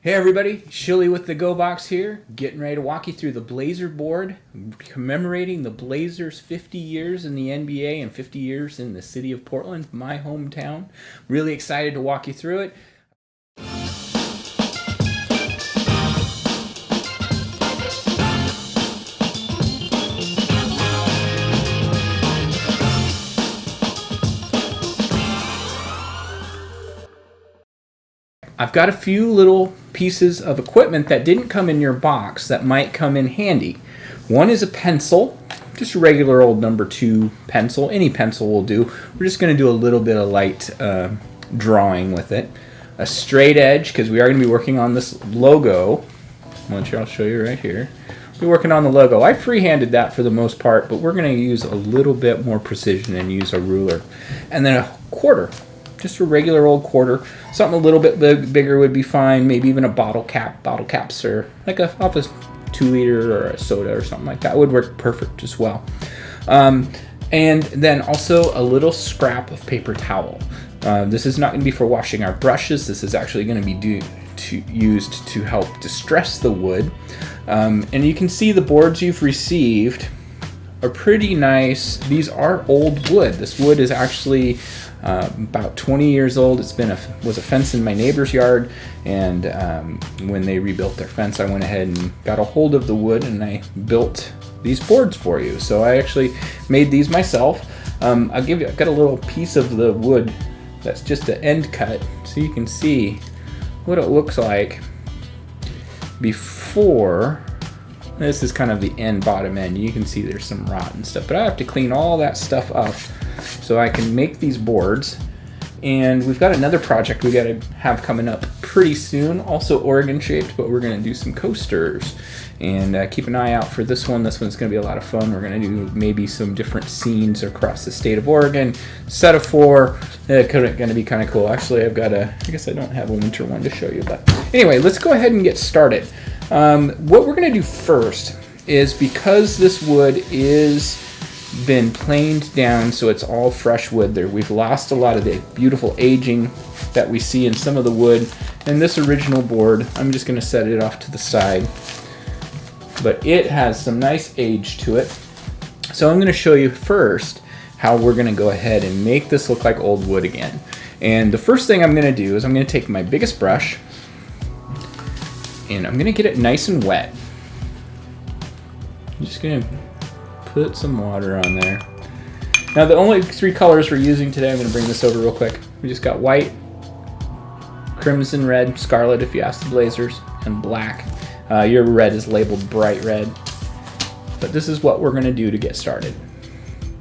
Hey everybody, Schilly with the Go Box here, getting ready to walk you through the Blazer board, commemorating the Blazers 50 years in the NBA and 50 years in the city of Portland, my hometown. Really excited to walk you through it. I've got a few little pieces of equipment that didn't come in your box that might come in handy. One is a pencil, just a regular old number 2 pencil. Any pencil will do. We're just going to do a little bit of light drawing with it. A straight edge, because we are going to be working on this logo. I'll show you right here. We're working on the logo. I freehanded that for the most part, but we're going to use a little bit more precision and use a ruler. And then a quarter. Just a regular old quarter. Something a little bit bigger would be fine. Maybe even a bottle cap. Bottle caps are like off a 2-liter or a soda or something like that would work perfect as well. And then also a little scrap of paper towel. This is not going to be for washing our brushes. This is actually going to be used to help distress the wood. And you can see the boards you've received are pretty nice. These are old wood. This wood is actually about 20 years old. It's was a fence in my neighbor's yard, and when they rebuilt their fence, I went ahead and got a hold of the wood and I built these boards for you. So I actually made these myself. I've got a little piece of the wood that's just an end cut, so you can see what it looks like before. This is kind of the bottom end. You can see there's some rot and stuff, but I have to clean all that stuff up so I can make these boards. And we've got another project we got to have coming up pretty soon, also Oregon shaped, but we're going to do some coasters. And keep an eye out for this one. This one's going to be a lot of fun. We're going to do maybe some different scenes across the state of Oregon. Set of 4. It's going to be kind of cool. Actually, I guess I don't have a winter one to show you. But anyway, let's go ahead and get started. What we're going to do first is, because this wood is been planed down, so it's all fresh wood there. We've lost a lot of the beautiful aging that we see in some of the wood. And this original board, I'm just going to set it off to the side. But it has some nice age to it. So I'm going to show you first how we're going to go ahead and make this look like old wood again. And the first thing I'm going to do is I'm going to take my biggest brush and I'm going to get it nice and wet. I'm just going to put some water on there. Now the only 3 colors we're using today, I'm going to bring this over real quick. We just got white, crimson red, scarlet if you ask the Blazers, and black. Your red is labeled bright red. But this is what we're going to do to get started.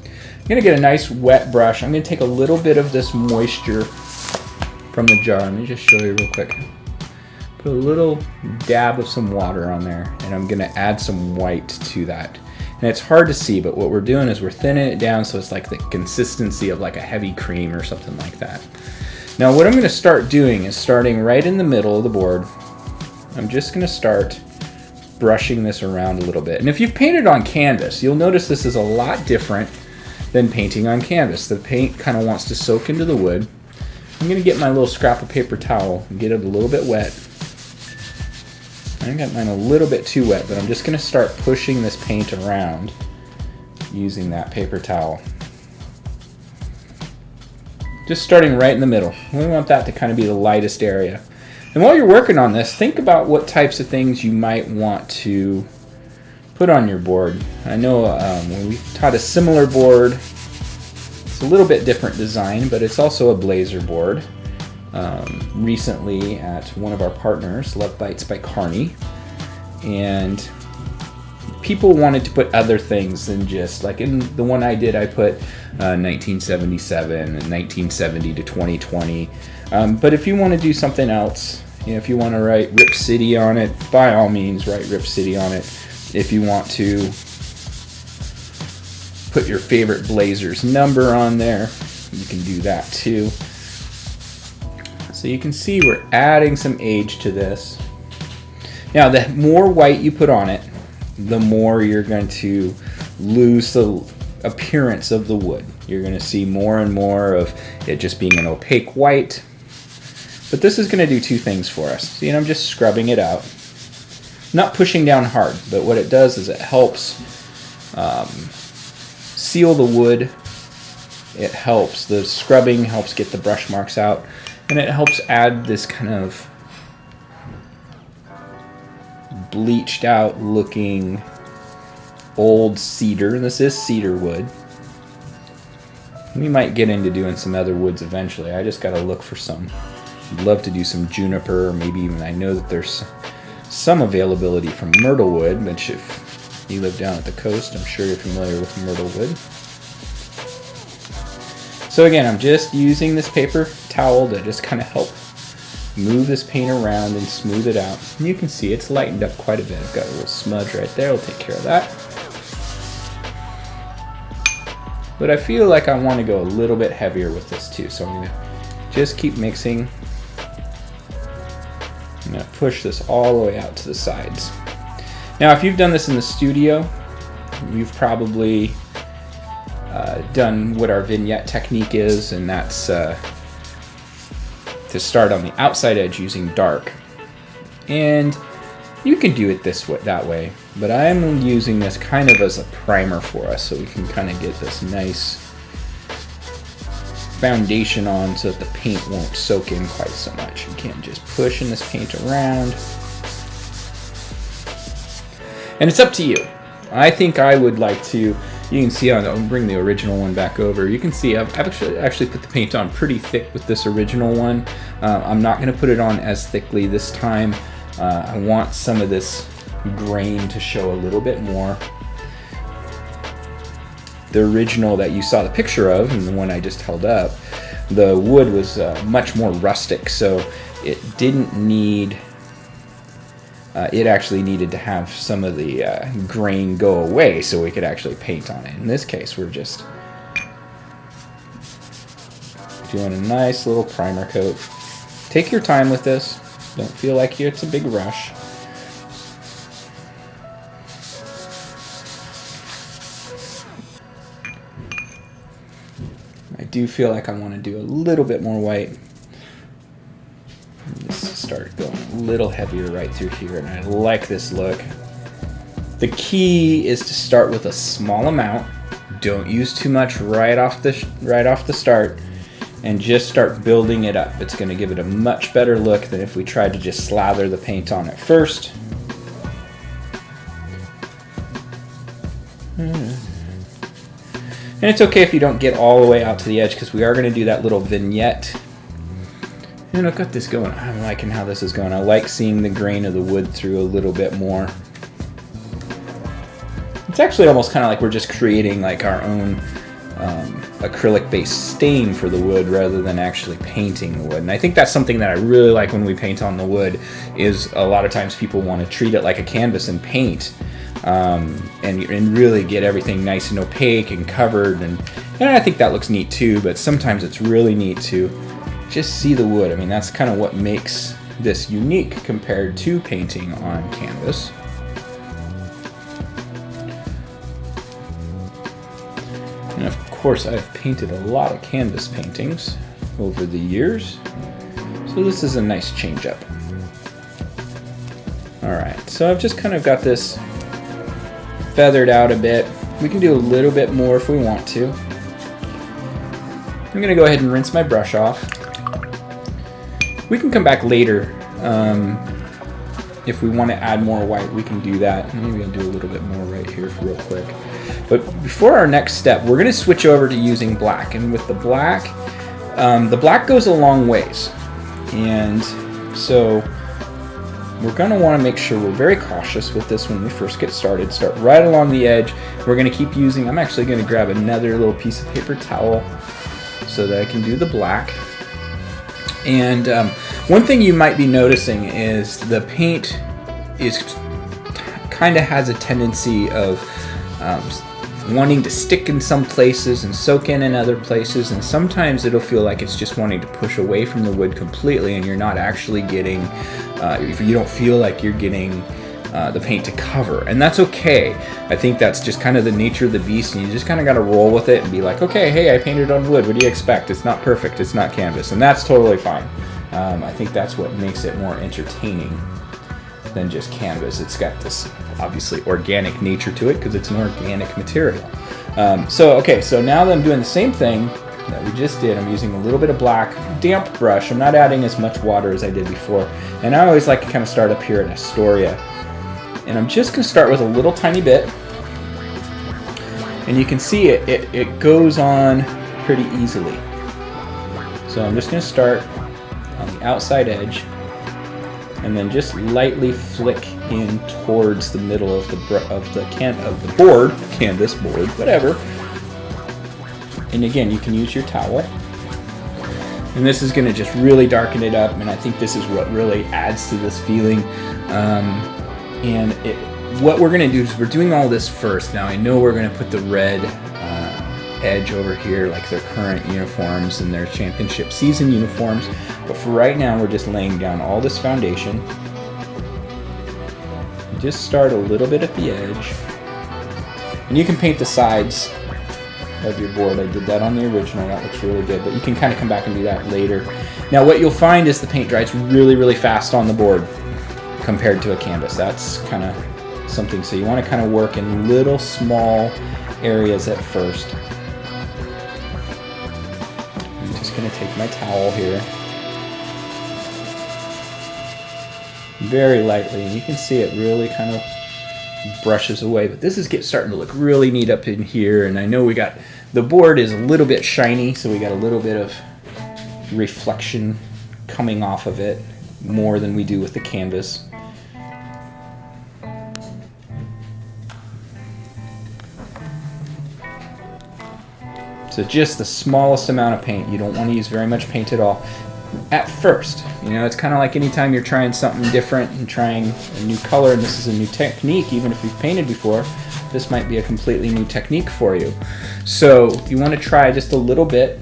I'm going to get a nice wet brush. I'm going to take a little bit of this moisture from the jar. Let me just show you real quick. Put a little dab of some water on there, and I'm going to add some white to that. And it's hard to see, but what we're doing is we're thinning it down so it's like the consistency of like a heavy cream or something like that. Now what I'm going to start doing is starting right in the middle of the board. I'm just going to start brushing this around a little bit. And if you've painted on canvas, you'll notice this is a lot different than painting on canvas. The paint kind of wants to soak into the wood. I'm going to get my little scrap of paper towel and get it a little bit wet. I got mine a little bit too wet, but I'm just going to start pushing this paint around using that paper towel. Just starting right in the middle. We want that to kind of be the lightest area. And while you're working on this, think about what types of things you might want to put on your board. I know when we taught a similar board, it's a little bit different design, but it's also a Blazer board. Recently at one of our partners, Love Bites by Carney, and people wanted to put other things than just, like in the one I did, I put 1977 and 1970 to 2020. But if you want to do something else, if you want to write Rip City on it, by all means write Rip City on it. If you want to put your favorite Blazers number on there, you can do that too. So you can see we're adding some age to this. Now the more white you put on it, the more you're going to lose the appearance of the wood. You're going to see more and more of it just being an opaque white. But this is going to do two things for us. See, and I'm just scrubbing it out. Not pushing down hard, but what it does is it helps seal the wood. It helps, the scrubbing helps get the brush marks out, and it helps add this kind of bleached out looking old cedar. This is cedar wood. We might get into doing some other woods eventually. I just got to look for some. I'd love to do some juniper, or maybe even, I know that there's some availability from myrtle wood, which if you live down at the coast, I'm sure you're familiar with myrtle wood. So again, I'm just using this paper towel to just kind of help move this paint around and smooth it out. And you can see it's lightened up quite a bit. I've got a little smudge right there. I'll take care of that. But I feel like I want to go a little bit heavier with this too. So I'm going to just keep mixing. I'm going to push this all the way out to the sides. Now, if you've done this in the studio, you've probably done what our vignette technique is, and that's to start on the outside edge using dark. And you can do it this way, that way, but I'm using this kind of as a primer for us, so we can kind of get this nice foundation on so that the paint won't soak in quite so much. You can't just pushing this paint around. And it's up to you. I think I would like to, you can see, I'll bring the original one back over. You can see I've actually put the paint on pretty thick with this original one. I'm not going to put it on as thickly this time. I want some of this grain to show a little bit more. The original that you saw the picture of, and the one I just held up, the wood was much more rustic, so it didn't need, it actually needed to have some of the grain go away so we could actually paint on it. In this case, we're just doing a nice little primer coat. Take your time with this. Don't feel like it's a big rush. I do feel like I want to do a little bit more white. Just start going a little heavier right through here, and I like this look. The key is to start with a small amount. Don't use too much right off the start, and just start building it up. It's going to give it a much better look than if we tried to just slather the paint on it first. And it's okay if you don't get all the way out to the edge, because we are going to do that little vignette. And I've got this going. I'm liking how this is going. I like seeing the grain of the wood through a little bit more. It's actually almost kind of like we're just creating like our own acrylic-based stain for the wood rather than actually painting the wood. And I think that's something that I really like when we paint on the wood, is a lot of times people want to treat it like a canvas and paint. And really get everything nice and opaque and covered, and I think that looks neat too, but sometimes it's really neat to just see the wood. I mean, that's kind of what makes this unique compared to painting on canvas. And of course, I've painted a lot of canvas paintings over the years, so this is a nice change up. Alright, so I've just kind of got this feathered out a bit. We can do a little bit more if we want to. I'm going to go ahead and rinse my brush off. We can come back later if we want to add more white. We can do that. Maybe I'll do a little bit more right here real quick. But before our next step, we're going to switch over to using black. And with the black goes a long ways. And so we're going to want to make sure we're very cautious with this when we first get started. Start right along the edge. We're going to keep using, I'm actually going to grab another little piece of paper towel so that I can do the black. And one thing you might be noticing is the paint kind of has a tendency of wanting to stick in some places and soak in other places, and sometimes it'll feel like it's just wanting to push away from the wood completely, and you're not actually getting, if you don't feel like you're getting the paint to cover, and that's okay. I think that's just kind of the nature of the beast, and you just kind of got to roll with it and be like, okay, hey, I painted on wood, what do you expect? It's not perfect, it's not canvas, and that's totally fine. I think that's what makes it more entertaining than just canvas. It's got this obviously organic nature to it because it's an organic material. So now that I'm doing the same thing that we just did, I'm using a little bit of black damp brush. I'm not adding as much water as I did before. And I always like to kind of start up here at Astoria. And I'm just going to start with a little tiny bit. And you can see it goes on pretty easily. So I'm just going to start on the outside edge and then just lightly flick in towards the middle of the board, canvas board, whatever. And again, you can use your towel. And this is going to just really darken it up, and I think this is what really adds to this feeling. What we're going to do is we're doing all this first. Now I know we're going to put the red edge over here like their current uniforms and their championship season uniforms, but for right now we're just laying down all this foundation. Just start a little bit at the edge, and you can paint the sides of your board. I did that on the original. That looks really good, but you can kind of come back and do that later. Now what you'll find is the paint dries really, really fast on the board compared to a canvas. That's kind of something, so you want to kind of work in little small areas at first. I'm just going to take my towel here very lightly, and you can see it really kind of brushes away, but this is starting to look really neat up in here. And I know the board is a little bit shiny, so we got a little bit of reflection coming off of it more than we do with the canvas. So just the smallest amount of paint. You don't want to use very much paint at all at first. It's kind of like anytime you're trying something different and trying a new color, and this is a new technique. Even if you've painted before, this might be a completely new technique for you. So you want to try just a little bit,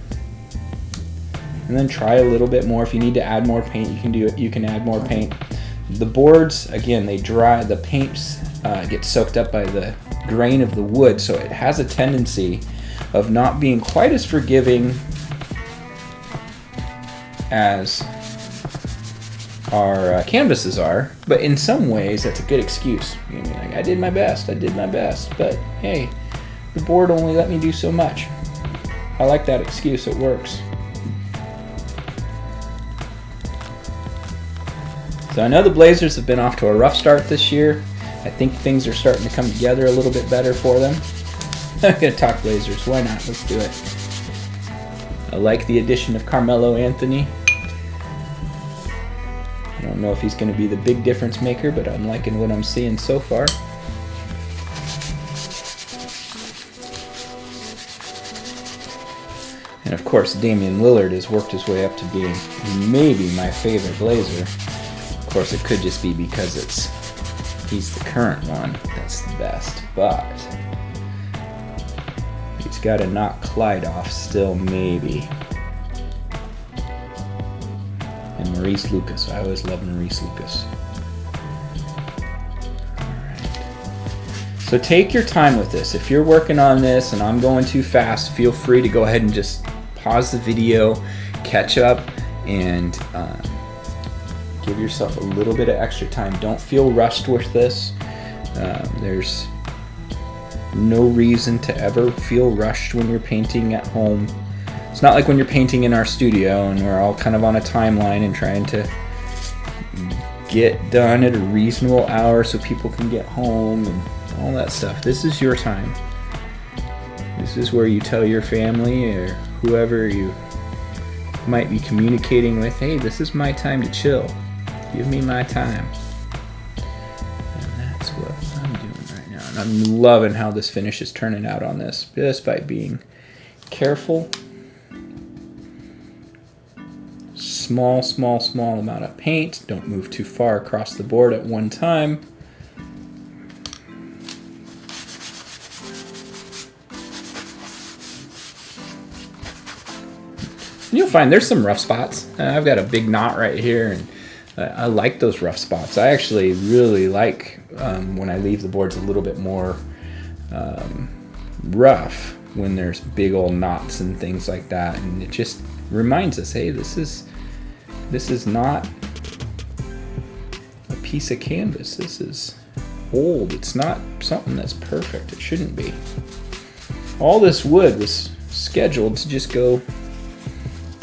and then try a little bit more. If you need to add more paint, you can do it. You can add more paint. The boards, again, they dry. The paints get soaked up by the grain of the wood, so it has a tendency of not being quite as forgiving as our canvases are, but in some ways that's a good excuse. Like, I did my best, but hey, the board only let me do so much. I like that excuse, it works. So I know the Blazers have been off to a rough start this year. I think things are starting to come together a little bit better for them. I'm going to talk Blazers, why not? Let's do it. I like the addition of Carmelo Anthony. I don't know if he's going to be the big difference maker, but I'm liking what I'm seeing so far. And of course, Damian Lillard has worked his way up to being maybe my favorite Blazer. Of course, it could just be because he's the current one that's the best, but he's got to knock Clyde off still, maybe. And Maurice Lucas. I always love Maurice Lucas. Alright. So take your time with this. If you're working on this and I'm going too fast, feel free to go ahead and just pause the video, catch up, and give yourself a little bit of extra time. Don't feel rushed with this. There's no reason to ever feel rushed when you're painting at home. It's not like when you're painting in our studio and we're all kind of on a timeline and trying to get done at a reasonable hour so people can get home and all that stuff. This is your time. This is where you tell your family or whoever you might be communicating with, hey, this is my time to chill. Give me my time. And that's what I'm doing right now. And I'm loving how this finish is turning out on this, just by being careful. Small amount of paint. Don't move too far across the board at one time. You'll find there's some rough spots. I've got a big knot right here, and I like those rough spots. I actually really like when I leave the boards a little bit more rough when there's big old knots and things like that, and it just reminds us, hey, this is This is not a piece of canvas. This is old. It's not something that's perfect. It shouldn't be. All this wood was scheduled to just go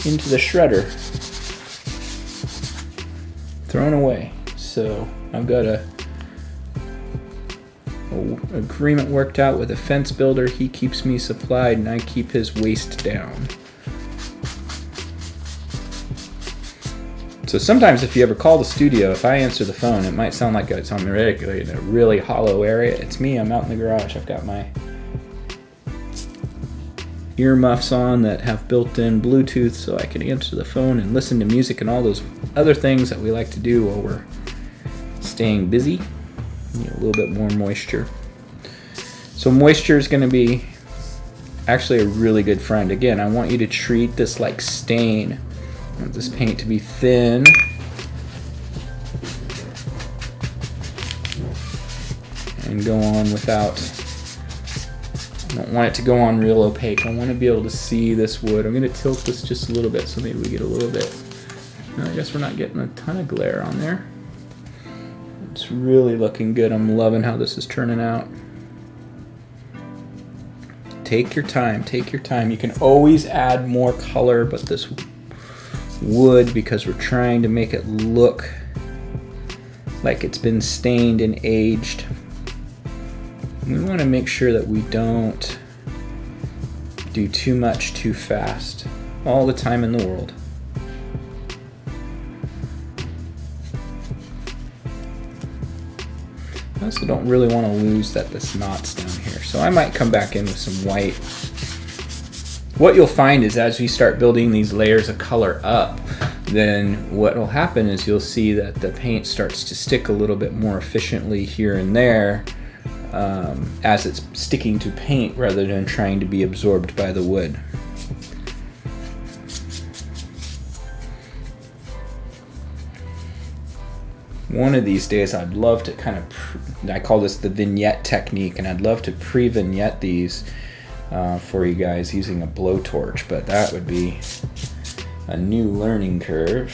into the shredder, thrown away. So I've got a agreement worked out with a fence builder. He keeps me supplied and I keep his waste down. So sometimes if you ever call the studio, if I answer the phone, it might sound like it's on the radio in a really hollow area. It's me. I'm out in the garage. I've got my earmuffs on that have built-in Bluetooth so I can answer the phone and listen to music and all those other things that we like to do while we're staying busy. Need a little bit more moisture. So moisture is going to be actually a really good friend. Again, I want you to treat this like stain. I want this paint to be thin. And go on without, I don't want it to go on real opaque. I want to be able to see this wood. I'm going to tilt this just a little bit so maybe we get a little bit. I guess we're not getting a ton of glare on there. It's really looking good. I'm loving how this is turning out. Take your time, take your time. You can always add more color, but this wood, because we're trying to make it look like it's been stained and aged, we want to make sure that we don't do too much too fast all the time in the world. I also don't really want to lose this knot's down here, so I might come back in with some white. What you'll find is as we start building these layers of color up, then what will happen is you'll see that the paint starts to stick a little bit more efficiently here and there as it's sticking to paint rather than trying to be absorbed by the wood. One of these days I'd love to kind of, I call this the vignette technique, and I'd love to pre-vignette these for you guys using a blowtorch, but that would be a new learning curve.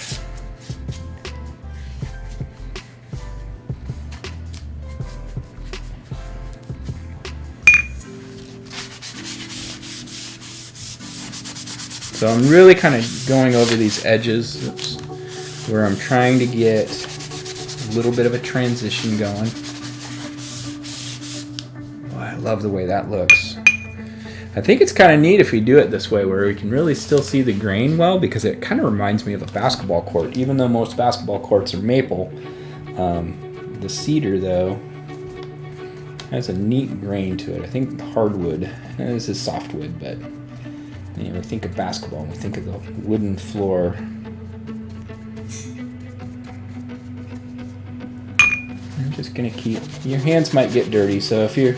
So I'm really kind of going over these edges where I'm trying to get a little bit of a transition going. Oh, I love the way that looks. I think it's kind of neat if we do it this way where we can really still see the grain well, because it kind of reminds me of a basketball court, even though most basketball courts are maple. The cedar, though, has a neat grain to it. I think hardwood, this is softwood, but you know, think of basketball, we think of the wooden floor. I'm just gonna keep, your hands might get dirty, so if you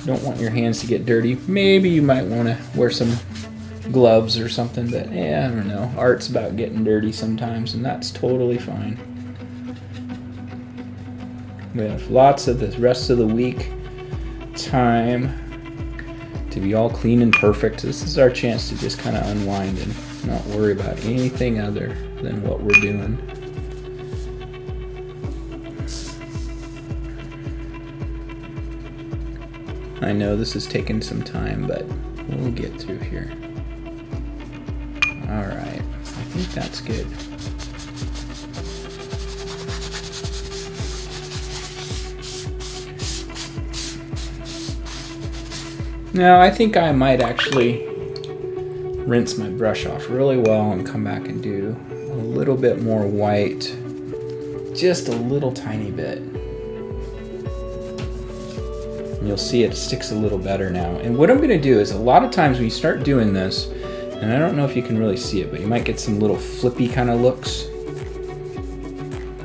don't want your hands to get dirty, maybe you might want to wear some gloves or something, but yeah, I don't know. Art's about getting dirty sometimes, and that's totally fine. We have lots of the rest of the week time to be all clean and perfect. This is our chance to just kind of unwind and not worry about anything other than what we're doing. I know this is taking some time, but we'll get through here. All right, I think that's good. Now, I think I might actually rinse my brush off really well and come back and do a little bit more white, just a little tiny bit. And you'll see it sticks a little better now. And what I'm going to do is, a lot of times when you start doing this, and I don't know if you can really see it, but you might get some little flippy kind of looks.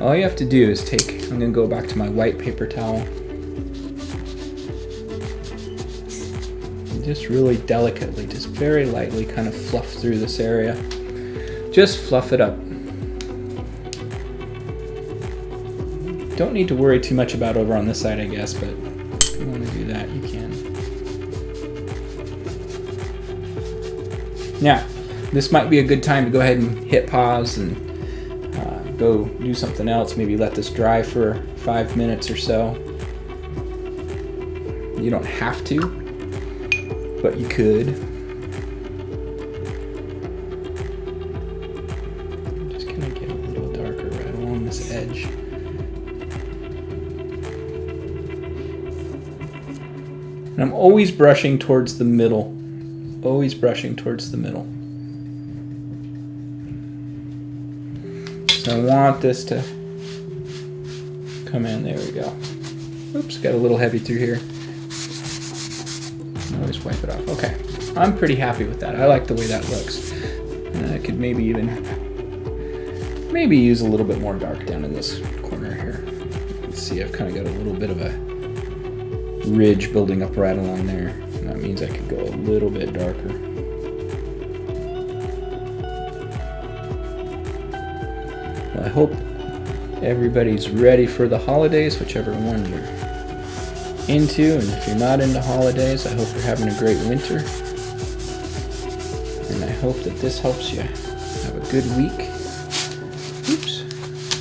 All you have to do is take, I'm going to go back to my white paper towel. Just really delicately, just very lightly kind of fluff through this area. Just fluff it up. Don't need to worry too much about over on this side, I guess, but if you want to do that, you can. Now, this might be a good time to go ahead and hit pause and go do something else. Maybe let this dry for 5 minutes or so. You don't have to, but you could. I'm just gonna get a little darker right along this edge. And I'm always brushing towards the middle. Always brushing towards the middle. So I want this to come in. There we go. Oops, got a little heavy through here. Always wipe it off. Okay, I'm pretty happy with that. I like the way that looks. And I could maybe use a little bit more dark down in this corner here. Let's see, I've kind of got a little bit of a ridge building up right along there. And that means I could go a little bit darker. Well, I hope everybody's ready for the holidays, whichever one you're into. And if you're not into holidays, I hope you're having a great winter. And I hope that this helps you have a good week. Oops.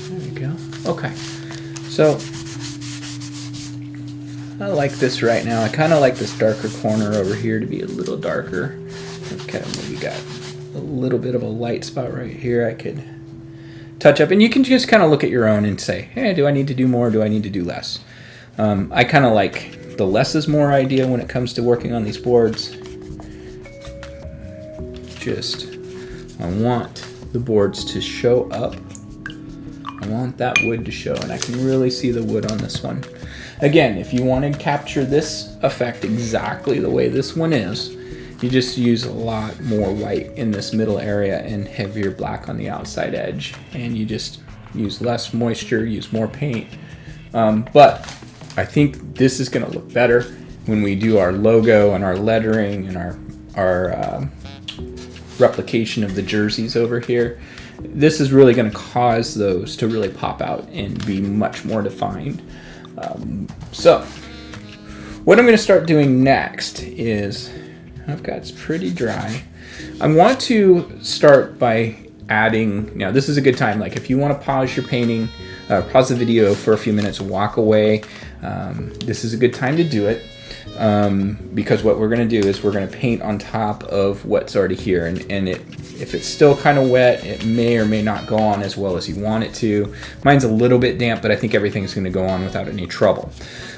There we go. Okay. So I like this right now. I kind of like this darker corner over here to be a little darker. I've kind of maybe got a little bit of a light spot right here I could touch up. And you can just kind of look at your own and say, hey, do I need to do more? Do I need to do less? I kind of like the less is more idea when it comes to working on these boards. I want the boards to show up. I want that wood to show, and I can really see the wood on this one. Again, if you want to capture this effect exactly the way this one is, you just use a lot more white in this middle area and heavier black on the outside edge, and you just use less moisture, use more paint. But I think this is going to look better when we do our logo and our lettering and our replication of the jerseys over here. This is really going to cause those to really pop out and be much more defined. So what I'm going to start doing next is, I've got it's pretty dry. I want to start by adding, now this is a good time, like if you want to pause your painting, pause the video for a few minutes, walk away, this is a good time to do it, because what we're going to do is we're going to paint on top of what's already here, and if it's still kind of wet, it may or may not go on as well as you want it to. Mine's a little bit damp, but I think everything's going to go on without any trouble.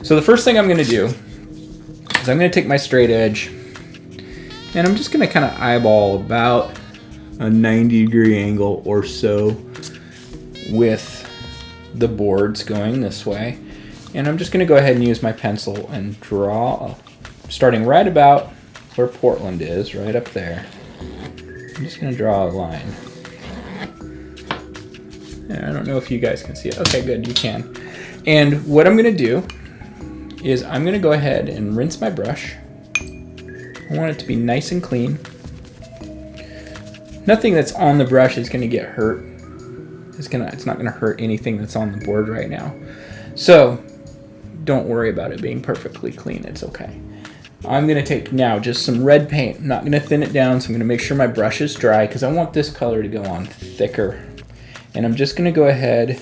So the first thing I'm going to do is I'm going to take my straight edge, and I'm just going to kind of eyeball about a 90-degree angle or so with the boards going this way. And I'm just going to go ahead and use my pencil and draw, starting right about where Portland is, right up there. I'm just going to draw a line. And I don't know if you guys can see it. Okay, good, you can. And what I'm going to do is I'm going to go ahead and rinse my brush. I want it to be nice and clean. Nothing that's on the brush is going to get hurt. It's not going to hurt anything that's on the board right now. So don't worry about it being perfectly clean. It's okay. I'm going to take now just some red paint. I'm not going to thin it down, so I'm going to make sure my brush is dry because I want this color to go on thicker. And I'm just going to go ahead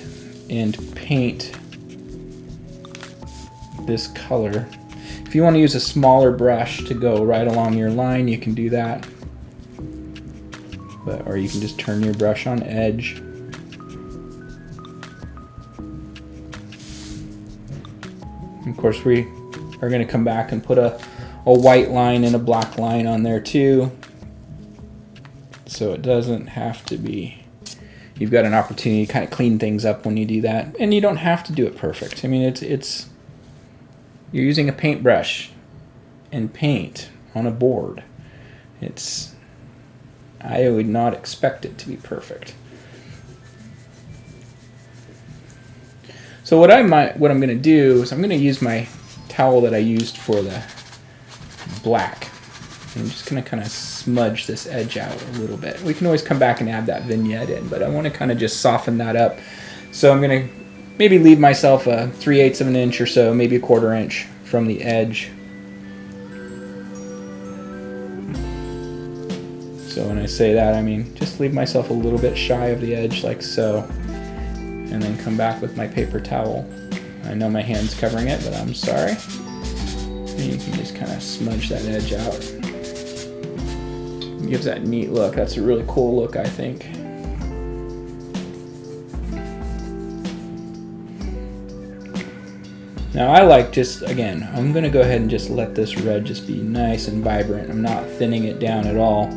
and paint this color. If you want to use a smaller brush to go right along your line, you can do that. Or you can just turn your brush on edge. Of course, we are going to come back and put a white line and a black line on there too. So it doesn't have to be, you've got an opportunity to kind of clean things up when you do that. And you don't have to do it perfect. I mean, you're using a paintbrush and paint on a board. I would not expect it to be perfect. So what I'm going to do is I'm going to use my towel that I used for the black. And I'm just going to kind of smudge this edge out a little bit. We can always come back and add that vignette in, but I want to kind of just soften that up. So I'm going to maybe leave myself a 3/8 of an inch or so, maybe a 1/4 inch from the edge. So when I say that, I mean just leave myself a little bit shy of the edge like so, and then come back with my paper towel. I know my hand's covering it, but I'm sorry. And you can just kind of smudge that edge out. It gives that neat look. That's a really cool look, I think. Now I like just, again, I'm going to go ahead and just let this red just be nice and vibrant. I'm not thinning it down at all.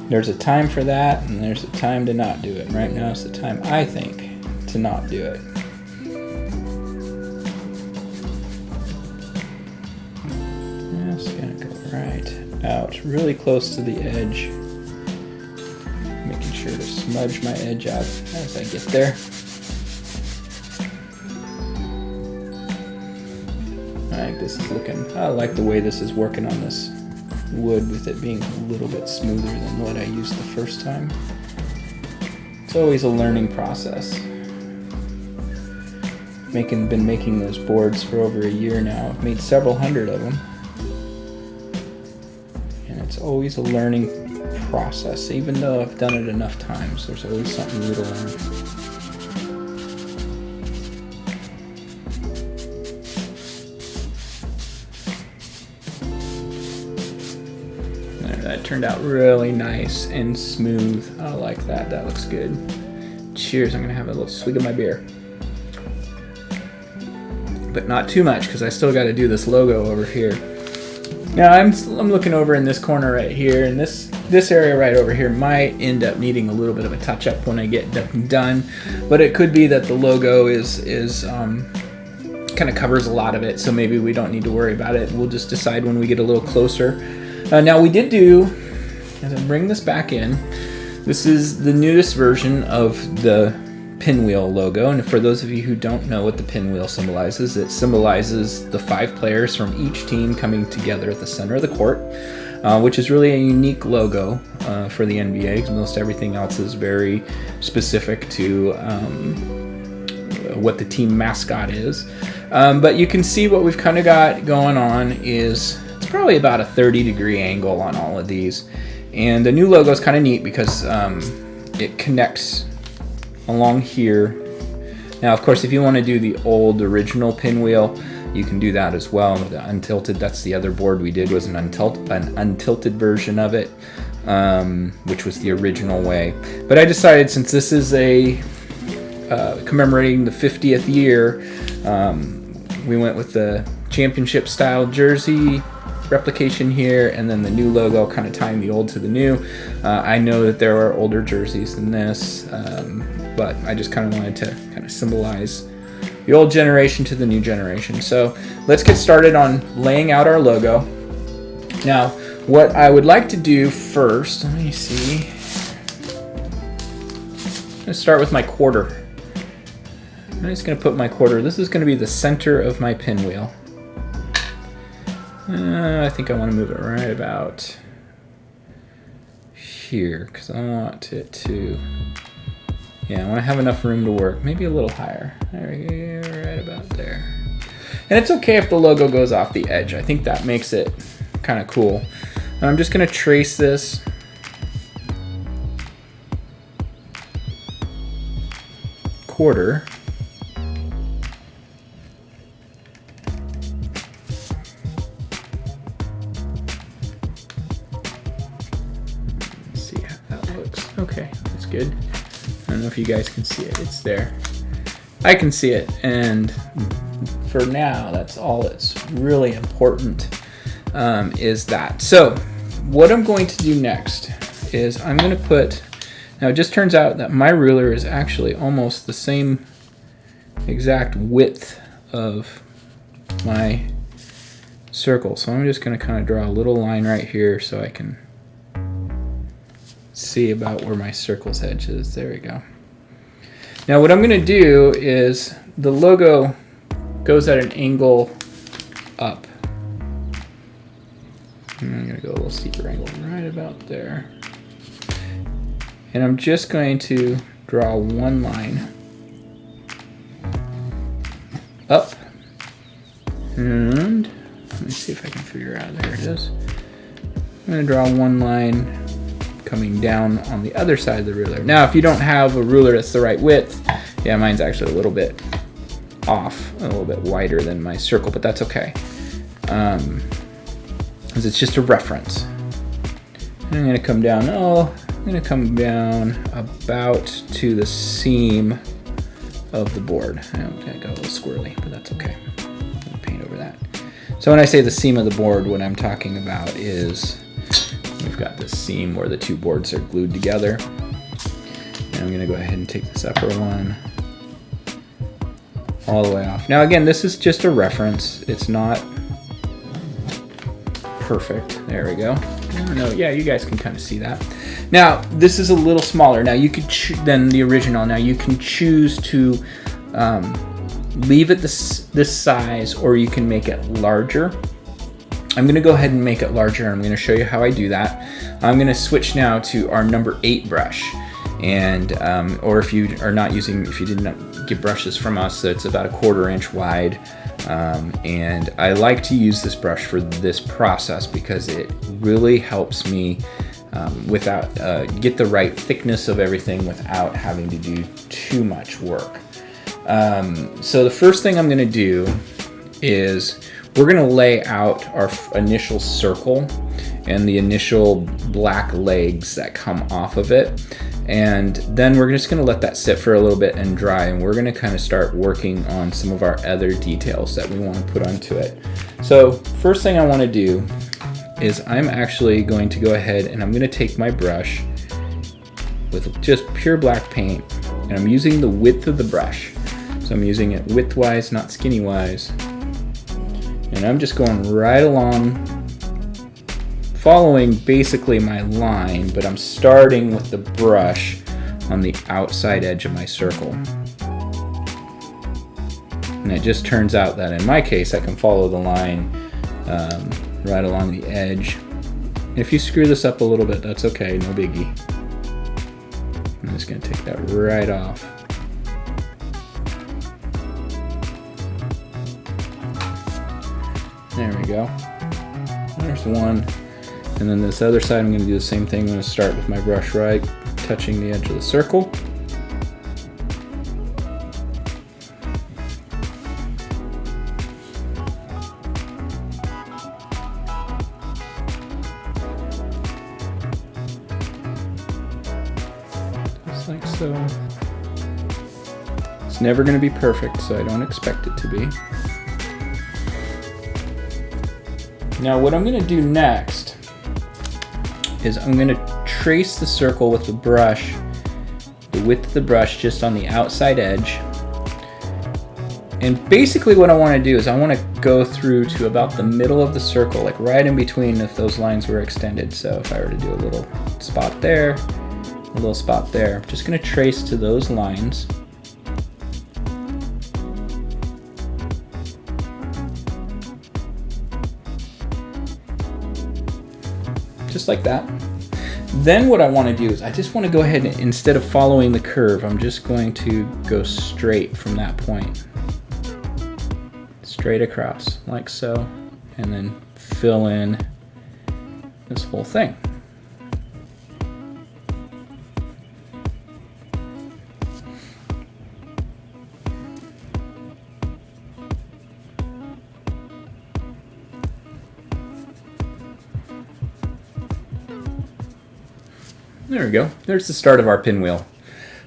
There's a time for that, and there's a time to not do it. Right now is the time, I think, to not do it. Just going to go right out, really close to the edge. Making sure to smudge my edge out as I get there. I think this is looking, I like the way this is working on this wood with it being a little bit smoother than what I used the first time. It's always a learning process. Been making those boards for over a year now. I've made several hundred of them. And it's always a learning process. Even though I've done it enough times, there's always something new to learn. That turned out really nice and smooth. I like that. That looks good. Cheers. I'm going to have a little swig of my beer. But not too much, because I still got to do this logo over here. Now I'm looking over in this corner right here, and this area right over here might end up needing a little bit of a touch-up when I get done. But it could be that the logo is kind of covers a lot of it, so maybe we don't need to worry about it. We'll just decide when we get a little closer. Now we did do, as I bring this back in, this is the newest version of the pinwheel logo, and for those of you who don't know what the pinwheel symbolizes, it symbolizes the 5 players from each team coming together at the center of the court, which is really a unique logo for the NBA, because most everything else is very specific to what the team mascot is. But you can see what we've kind of got going on is it's probably about a 30-degree angle on all of these. And the new logo is kind of neat because it connects along here. Now, of course, if you want to do the old original pinwheel, you can do that as well. The untilted, that's the other board we did, was an untilted version of it, which was the original way. But I decided, since this is a commemorating the 50th year, we went with the championship style jersey replication here, and then the new logo, kind of tying the old to the new. I know that there are older jerseys than this, but I just kind of wanted to kind of symbolize the old generation to the new generation. So let's get started on laying out our logo. Now, what I would like to do first, let me see. I'm going to start with my quarter. I'm just going to put my quarter, this is going to be the center of my pinwheel. I think I want to move it right about here, because I want it to, I want to have enough room to work. Maybe a little higher. There we go, right about there. And it's okay if the logo goes off the edge. I think that makes it kind of cool. And I'm just going to trace this quarter. Okay, that's good. I don't know if you guys can see it. It's there. I can see it, and for now, that's all that's really important, is that. So what I'm going to do next is I'm going to put, now it just turns out that my ruler is actually almost the same exact width of my circle. So I'm just going to kind of draw a little line right here so I can see about where my circle's edge is. There we go. Now what I'm going to do is the logo goes at an angle up. And I'm going to go a little steeper angle right about there. And I'm just going to draw one line up. And Let me see if I can figure out. There it is. I'm going to draw one line coming down on the other side of the ruler. Now, if you don't have a ruler that's the right width, yeah, mine's actually a little bit off, a little bit wider than my circle, but that's okay. Because it's just a reference. And I'm going to come down, I'm going to come down about to the seam of the board. I got a little squirrely, but that's okay. I'm going to paint over that. So when I say the seam of the board, what I'm talking about is we've got this seam where the two boards are glued together. And I'm going to go ahead and take this upper one all the way off. Now again, this is just a reference. It's not perfect. There we go. No, yeah, you guys can kind of see that. Now, this is a little smaller. Now you could than the original. Now you can choose to leave it this size, or you can make it larger. I'm going to go ahead and make it larger. I'm going to show you how I do that. I'm going to switch now to our number 8 brush. And or if you are not using, if you did not get brushes from us, it's about 1/4 inch wide. And I like to use this brush for this process because it really helps me without get the right thickness of everything without having to do too much work. So the first thing I'm going to do is we're going to lay out our initial circle and the initial black legs that come off of it. And then we're just going to let that sit for a little bit and dry, and we're going to kind of start working on some of our other details that we want to put onto it. So first thing I want to do is I'm actually going to go ahead and I'm going to take my brush with just pure black paint, and I'm using the width of the brush. So I'm using it width-wise, not skinny-wise. And I'm just going right along, following basically my line, but I'm starting with the brush on the outside edge of my circle. And it just turns out that in my case, I can follow the line right along the edge. If you screw this up a little bit, that's okay, no biggie. I'm just gonna take that right off. There we go. There's one. And then this other side, I'm going to do the same thing. I'm going to start with my brush right, touching the edge of the circle. Just like so. It's never going to be perfect, so I don't expect it to be. Now what I'm going to do next is I'm going to trace the circle with the brush, the width of the brush just on the outside edge. And basically what I want to do is I want to go through to about the middle of the circle, like right in between if those lines were extended. So if I were to do a little spot there, a little spot there, I'm just going to trace to those lines. Just like that. Then what I want to do is I just want to go ahead and, instead of following the curve, I'm just going to go straight from that point. Straight across, like so, and then fill in this whole thing. There we go. There's the start of our pinwheel.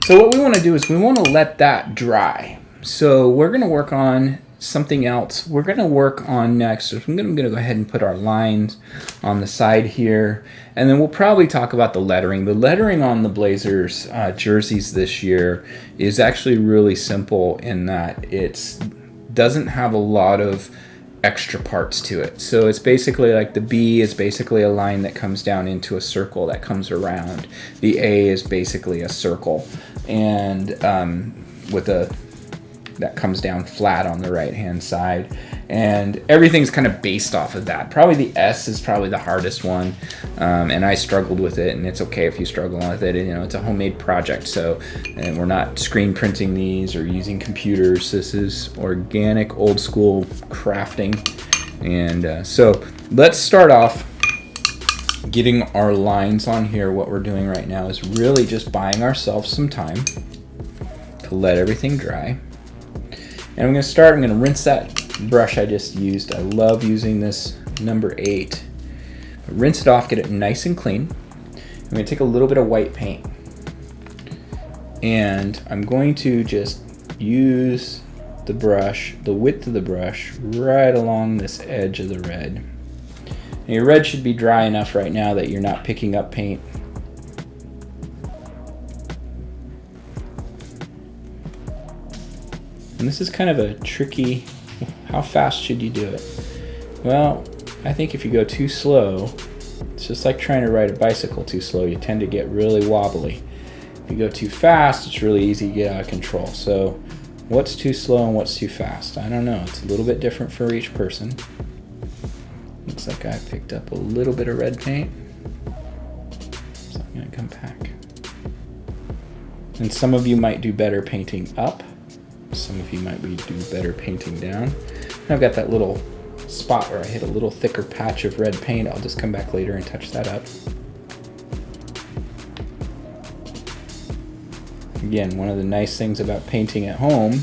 So what we want to do is we want to let that dry. So we're going to work on something else. We're going to work on next. So I'm going to go ahead and put our lines on the side here. And then we'll probably talk about the lettering. The lettering on the Blazers jerseys this year is actually really simple in that it doesn't have a lot of extra parts to it. So it's basically like the B is basically a line that comes down into a circle that comes around. The A is basically a circle, and with a that comes down flat on the right hand side, and everything's kind of based off of that. Probably the S is probably the hardest one, and I struggled with it, and it's okay if you struggle with it. You know, it's a homemade project, so, and we're not screen printing these or using computers. This is organic, old school crafting, And so let's start off getting our lines on here. What we're doing right now is really just buying ourselves some time to let everything dry. And I'm going to rinse that brush I just used. I love using this number 8. Rinse it off, get it nice and clean. I'm going to take a little bit of white paint, and I'm going to just use the brush, the width of the brush, right along this edge of the red. And your red should be dry enough right now that you're not picking up paint. And this is kind of a tricky, how fast should you do it? Well, I think if you go too slow, it's just like trying to ride a bicycle too slow. You tend to get really wobbly. If you go too fast, it's really easy to get out of control. So what's too slow and what's too fast? I don't know. It's a little bit different for each person. Looks like I picked up a little bit of red paint. So I'm going to come back. And some of you might do better painting up. Some of you might do better painting down. And I've got that little spot where I hit a little thicker patch of red paint. I'll just come back later and touch that up. Again, one of the nice things about painting at home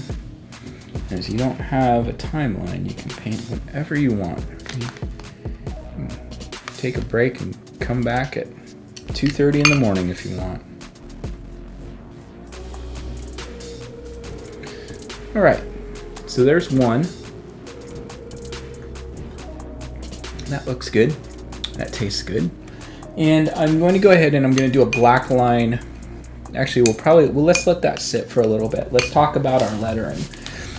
is you don't have a timeline. You can paint whenever you want. You can take a break and come back at 2:30 in the morning if you want. All right, so there's one. That looks good. That tastes good. And I'm going to go ahead and I'm going to do a black line. Actually, let's let that sit for a little bit. Let's talk about our lettering.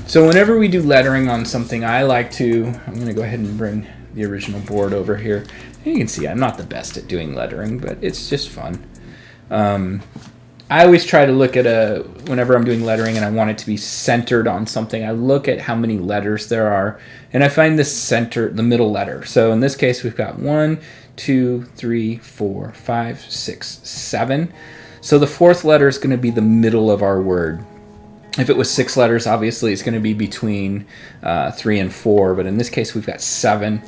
So whenever we do lettering on something, I'm going to go ahead and bring the original board over here. And you can see I'm not the best at doing lettering, but it's just fun. I always try to look at whenever I'm doing lettering and I want it to be centered on something, I look at how many letters there are, and I find the middle letter. So in this case, we've got 1, 2, 3, 4, 5, 6, 7. So the fourth letter is going to be the middle of our word. If it was 6 letters, obviously it's going to be between 3 and 4, but in this case we've got 7.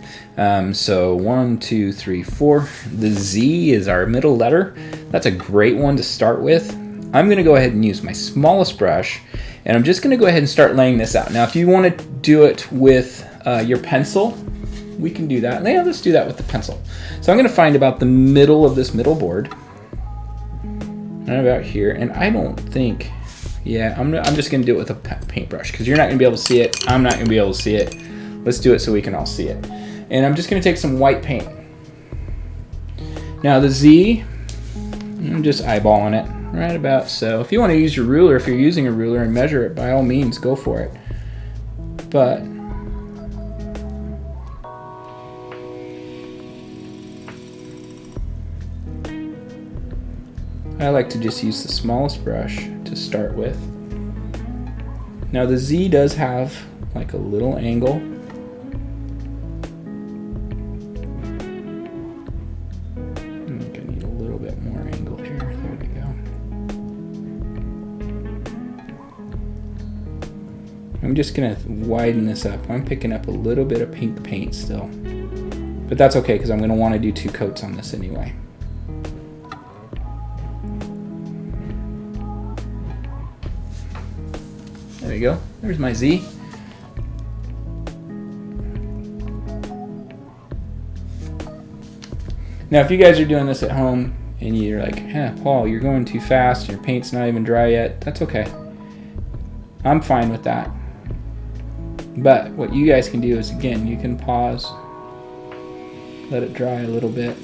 So 1, 2, 3, 4. The Z is our middle letter. That's a great one to start with. I'm going to go ahead and use my smallest brush, and I'm just going to go ahead and start laying this out. Now, if you want to do it with your pencil, we can do that. Yeah, let's do that with the pencil. So I'm going to find about the middle of this middle board, right about here, and I don't think... Yeah, I'm just going to do it with a paintbrush because you're not going to be able to see it. I'm not going to be able to see it. Let's do it so we can all see it. And I'm just going to take some white paint. Now the Z, I'm just eyeballing it right about so. If you want to use your ruler, if you're using a ruler and measure it, by all means, go for it. But I like to just use the smallest brush to start with. Now the Z does have like a little angle. I think I need a little bit more angle here. There we go. I'm just gonna widen this up. I'm picking up a little bit of pink paint still. But that's okay because I'm gonna want to do 2 coats on this anyway. There we go. There's my Z. Now, if you guys are doing this at home and you're like, Paul, you're going too fast, your paint's not even dry yet, that's okay. I'm fine with that. But what you guys can do is, again, you can pause, let it dry a little bit.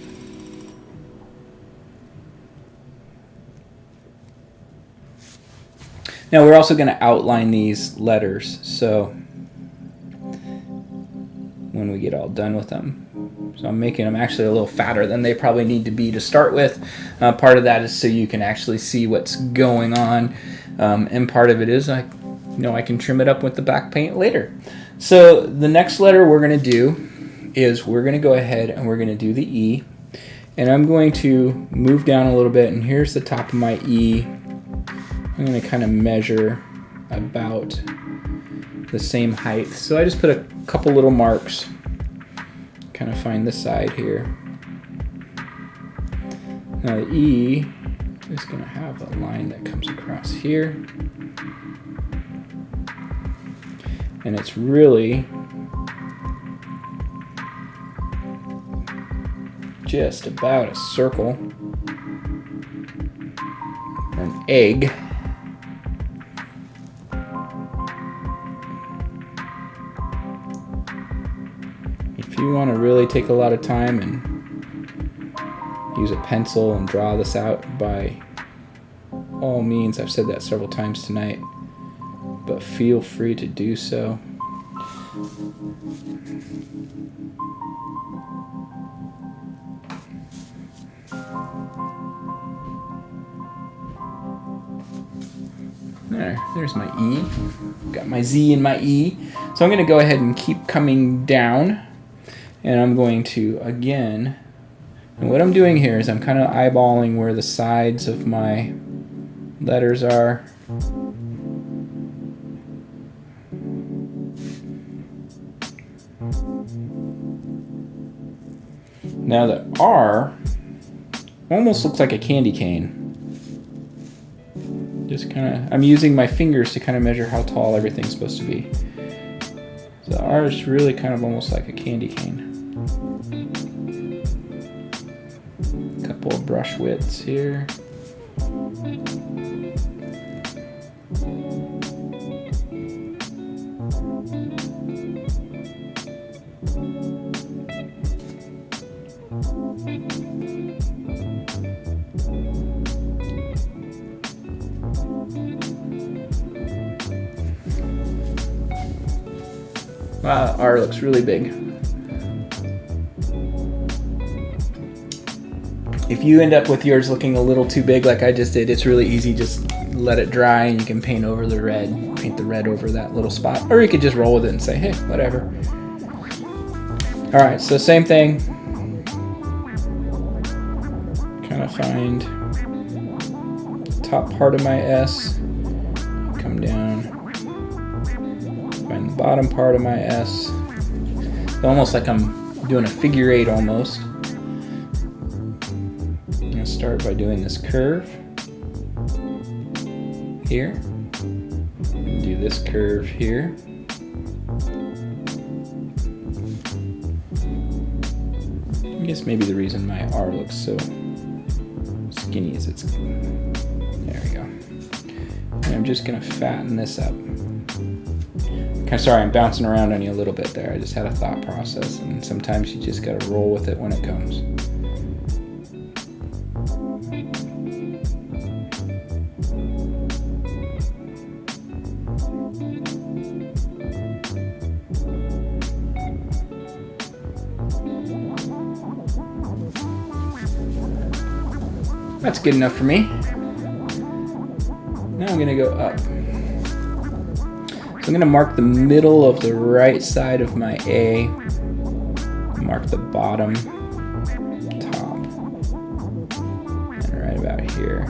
Now we're also going to outline these letters, so when we get all done with them. So I'm making them actually a little fatter than they probably need to be to start with. Part of that is so you can actually see what's going on, and part of it is I can trim it up with the back paint later. So the next letter we're going to do is we're going to go ahead and we're going to do the E, and I'm going to move down a little bit, and here's the top of my E. I'm going to kind of measure about the same height. So I just put a couple little marks kind of find the side here. Now the E is going to have a line that comes across here. And it's really just about a circle, or an egg. If you want to really take a lot of time and use a pencil and draw this out, by all means, I've said that several times tonight, but feel free to do so. There's my E. Got my Z and my E. So I'm going to go ahead and keep coming down, and I'm going to, again, and what I'm doing here is I'm kind of eyeballing where the sides of my letters are. Now the R almost looks like a candy cane. Just kind of, I'm using my fingers to kind of measure how tall everything's supposed to be. So the R is really kind of almost like a candy cane. A couple of brush widths here. Wow, R looks really big. If you end up with yours looking a little too big like I just did, it's really easy. Just let it dry and you can paint over the red. Paint the red over that little spot. Or you could just roll with it and say, hey, whatever. Alright, so same thing. Kind of find the top part of my S. Come down. Find the bottom part of my S. It's almost like I'm doing a figure eight almost. I'm going to start by doing this curve here. And do this curve here. I guess maybe the reason my R looks so skinny is it's... There we go. And I'm just going to fatten this up. Sorry, I'm bouncing around on you a little bit there. I just had a thought process, and sometimes you just got to roll with it when it comes. That's good enough for me. Now I'm going to go up. So I'm going to mark the middle of the right side of my A, mark the bottom, top, and right about here.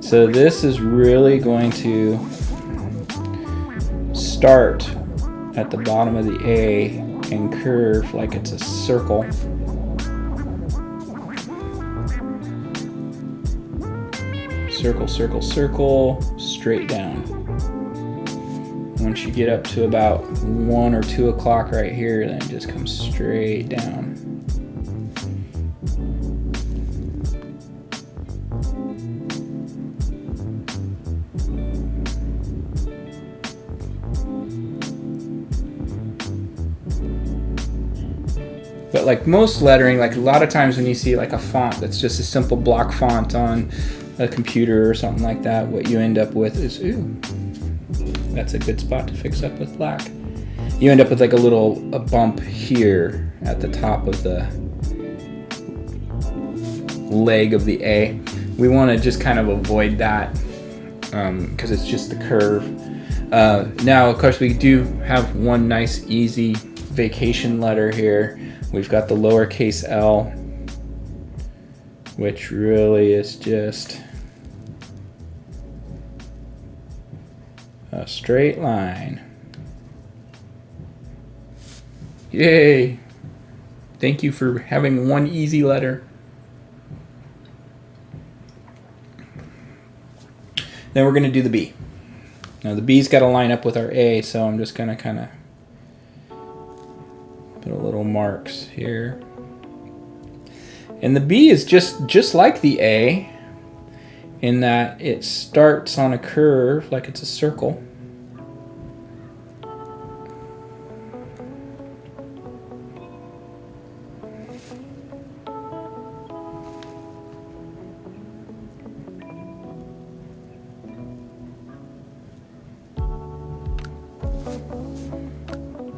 So this is really going to start at the bottom of the A and curve like it's a circle. Circle, circle, circle, straight down. Once you get up to about 1 or 2 o'clock right here, then it just comes straight down. But like most lettering, like a lot of times when you see like a font that's just a simple block font on a computer or something like that, what you end up with is, ooh, that's a good spot to fix up with black. You end up with like a bump here at the top of the leg of the A. We want to just kind of avoid that because it's just the curve. Now, of course, we do have one nice, easy vacation letter here. We've got the lowercase l, which really is just a straight line. Yay! Thank you for having one easy letter. Then we're going to do the B. Now the B's got to line up with our A, so I'm just going to kind of put a little marks here. And the B is just like the A in that it starts on a curve like it's a circle.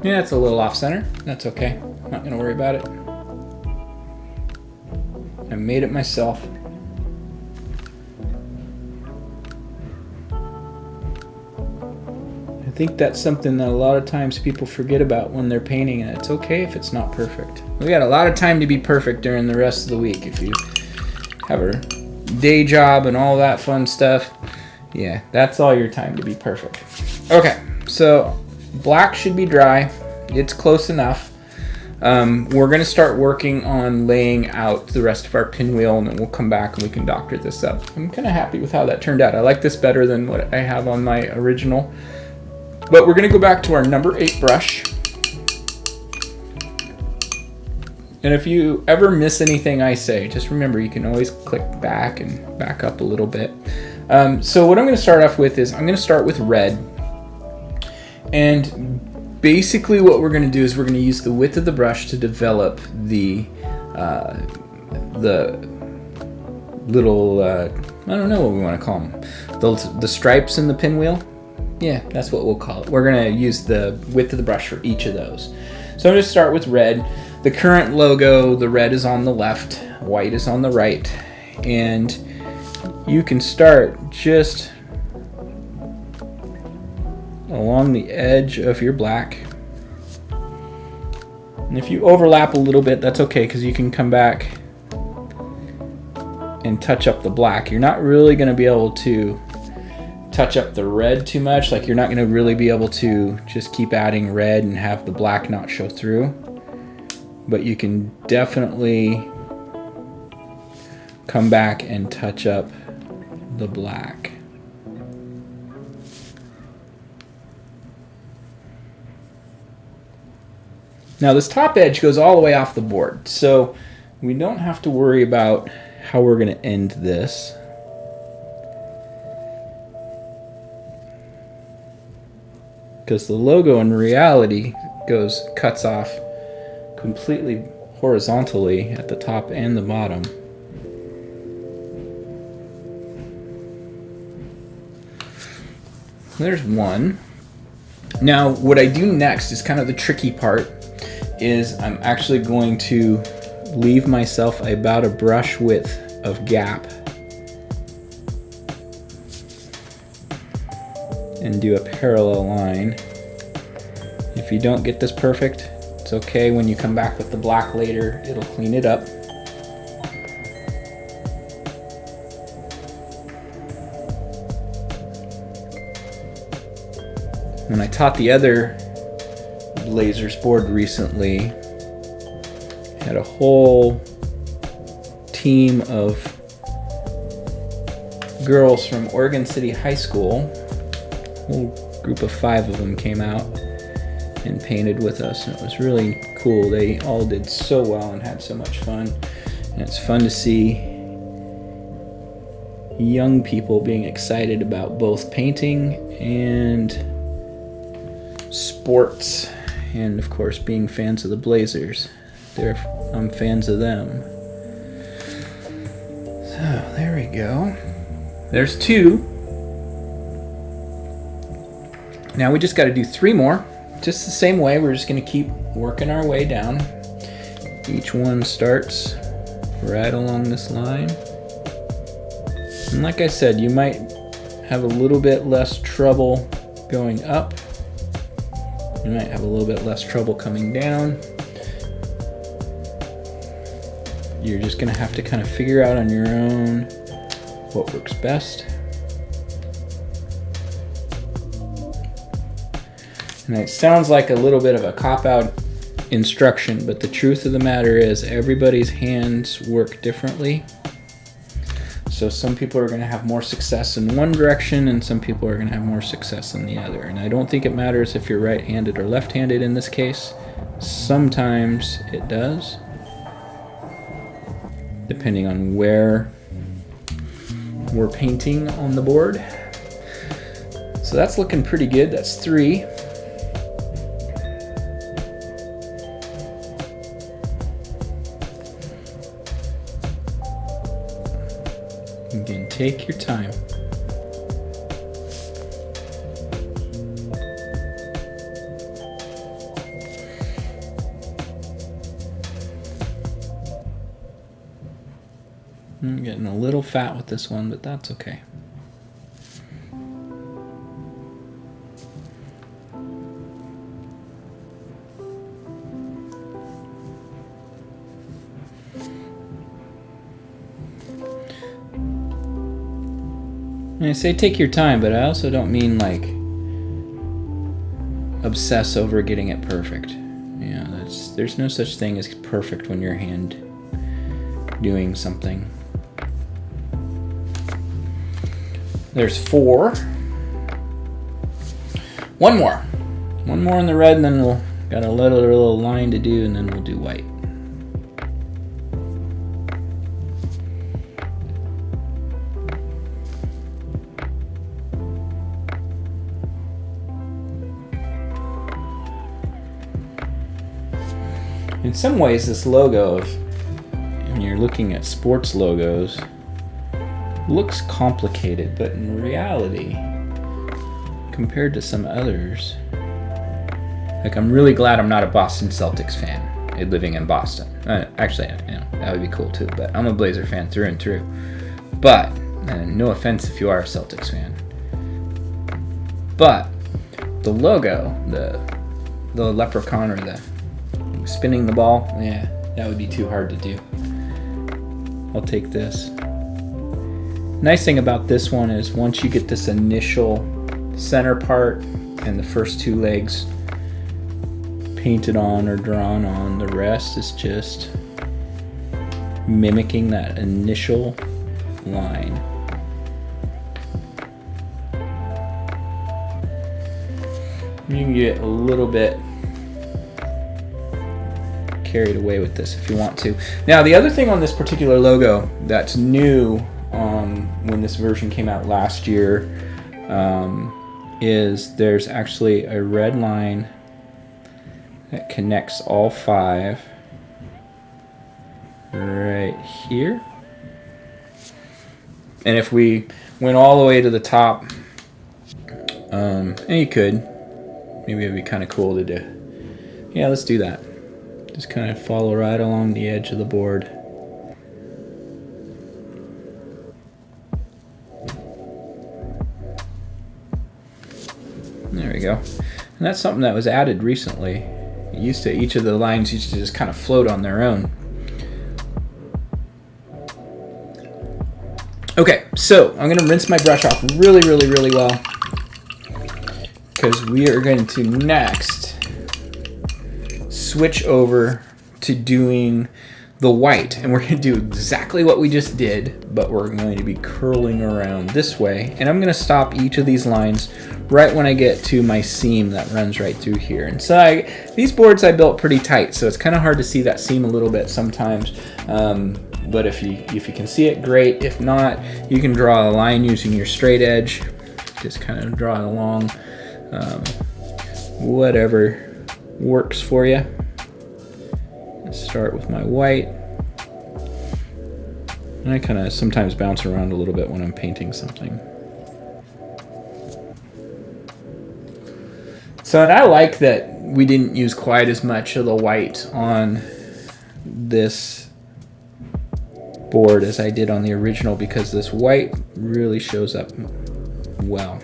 Yeah, it's a little off center. That's okay. I'm not going to worry about it. I made it myself. I think that's something that a lot of times people forget about when they're painting, and it's okay if it's not perfect. We got a lot of time to be perfect during the rest of the week. If you have a day job and all that fun stuff, yeah, that's all your time to be perfect. Okay, so black should be dry. It's close enough. We're going to start working on laying out the rest of our pinwheel, and then we'll come back and we can doctor this up. I'm kind of happy with how that turned out. I like this better than what I have on my original. But we're going to go back to our number 8 brush. And if you ever miss anything I say, just remember you can always click back and back up a little bit. So what I'm going to start off with is I'm going to start with red. And basically what we're going to do is we're going to use the width of the brush to develop the little, I don't know what we want to call them, the stripes in the pinwheel. Yeah, that's what we'll call it. We're going to use the width of the brush for each of those. So I'm going to start with red. The current logo, the red is on the left, white is on the right. And you can start just along the edge of your black. And if you overlap a little bit, that's okay, because you can come back and touch up the black. You're not really going to be able to touch up the red too much. Like, you're not going to really be able to just keep adding red and have the black not show through. But you can definitely come back and touch up the black. Now this top edge goes all the way off the board, so we don't have to worry about how we're going to end this. Because the logo in reality cuts off completely horizontally at the top and the bottom. There's one. Now what I do next is kind of the tricky part, is I'm actually going to leave myself about a brush width of gap and do a parallel line. If you don't get this perfect, it's okay. When you come back with the black later, it'll clean it up. When I taught the other Blazers board recently, had a whole team of girls from Oregon City High School. A whole group of 5 of them came out and painted with us, and it was really cool. They all did so well and had so much fun, and it's fun to see young people being excited about both painting and sports, and of course being fans of the Blazers. I'm fans of them. So there we go. There's 2. Now we just got to do 3 more. Just the same way, we're just going to keep working our way down. Each one starts right along this line. And like I said, you might have a little bit less trouble going up. You might have a little bit less trouble coming down. You're just going to have to kind of figure out on your own what works best. And it sounds like a little bit of a cop-out instruction, but the truth of the matter is everybody's hands work differently. So some people are going to have more success in one direction and some people are going to have more success in the other. And I don't think it matters if you're right-handed or left-handed in this case. Sometimes it does, depending on where we're painting on the board. So that's looking pretty good. That's 3. Again, take your time. I'm getting a little fat with this one, but that's okay. And I say take your time, but I also don't mean like obsess over getting it perfect. Yeah, there's no such thing as perfect when you're hand doing something. There's 4. One more in the red, and then we'll got a little line to do, and then we'll do white. In some ways, this logo, when you're looking at sports logos, looks complicated, but in reality, compared to some others, like I'm really glad I'm not a Boston Celtics fan living in Boston. Actually, that would be cool too, but I'm a Blazer fan through and through. But, no offense if you are a Celtics fan, but the logo, the leprechaun or the spinning the ball, yeah, that would be too hard to do. I'll take this. Nice thing about this one is once you get this initial center part and the first 2 legs painted on or drawn on, the rest is just mimicking that initial line. You can get a little bit carried away with this if you want to. Now, the other thing on this particular logo that's new when this version came out last year is there's actually a red line that connects all 5 right here. And if we went all the way to the top, and you could, maybe it'd be kind of cool to do. Yeah, let's do that. Just kind of follow right along the edge of the board. There we go. And that's something that was added recently. Each of the lines used to just kind of float on their own. Okay, so I'm going to rinse my brush off really, really, really well, because we are going to next switch over to doing the white, and we're going to do exactly what we just did, but we're going to be curling around this way, and I'm going to stop each of these lines right when I get to my seam that runs right through here. And so these boards I built pretty tight, so it's kind of hard to see that seam a little bit sometimes, but if you can see it, great. If not, you can draw a line using your straight edge, just kind of draw it along, whatever works for you. Start with my white, and I kind of sometimes bounce around a little bit when I'm painting something. So, and I like that we didn't use quite as much of the white on this board as I did on the original, because this white really shows up well.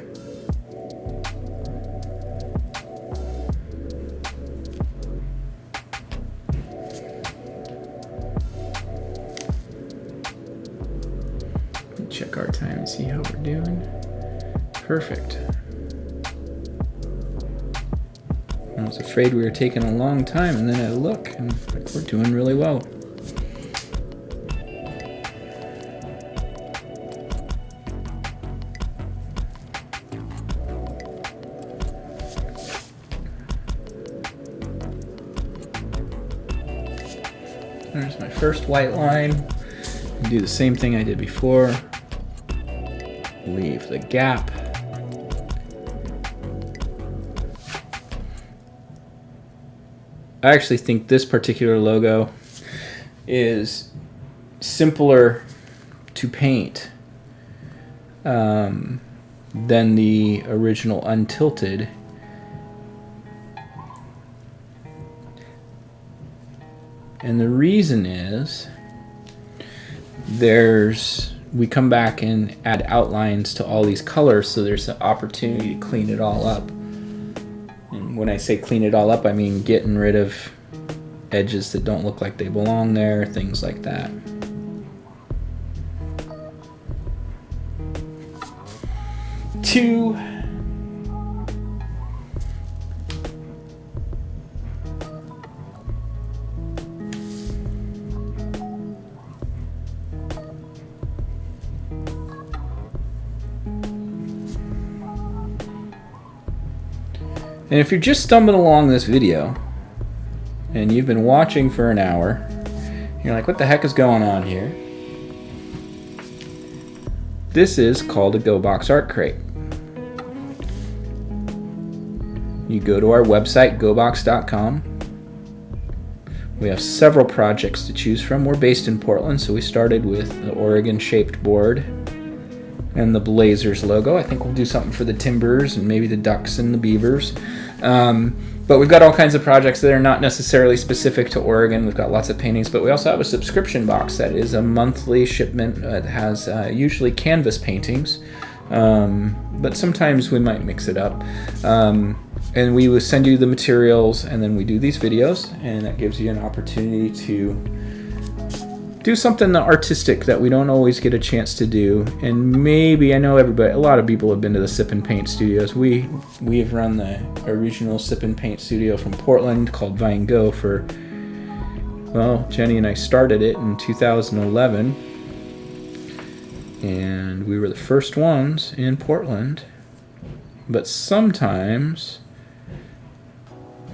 Check our time and see how we're doing. Perfect. I was afraid we were taking a long time, and then I look, and we're doing really well. There's my first white line. Do the same thing I did before. Leave the gap. I actually think this particular logo is simpler to paint than the original Untilted. And the reason is we come back and add outlines to all these colors, so there's an opportunity to clean it all up. And when I say clean it all up, I mean getting rid of edges that don't look like they belong there, things like that. And if you're just stumbling along this video and you've been watching for an hour, you're like, what the heck is going on here? This is called a GoBox Art Crate. You go to our website, gobox.com. We have several projects to choose from. We're based in Portland, so we started with the Oregon-shaped board and the Blazers logo. I think we'll do something for the Timbers and maybe the Ducks and the Beavers. But we've got all kinds of projects that are not necessarily specific to Oregon. We've got lots of paintings, but we also have a subscription box that is a monthly shipment that has usually canvas paintings, but sometimes we might mix it up. And we will send you the materials, and then we do these videos, and that gives you an opportunity to do something artistic that we don't always get a chance to do. And maybe, I know a lot of people have been to the Sip and Paint studios. We have run the original Sip and Paint studio from Portland called Vine Go for, well, Jenny and I started it in 2011, and we were the first ones in Portland. But sometimes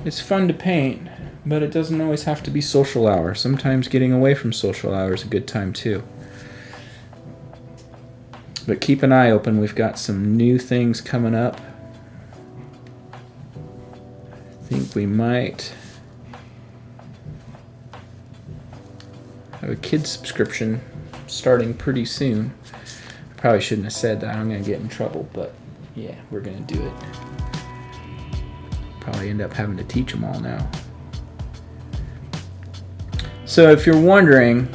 it's fun to paint, but it doesn't always have to be social hour. Sometimes getting away from social hour is a good time too. But keep an eye open. We've got some new things coming up. I think we might have a kids subscription starting pretty soon. I probably shouldn't have said that. I'm going to get in trouble, but yeah, we're going to do it. Probably end up having to teach them all now. So if you're wondering,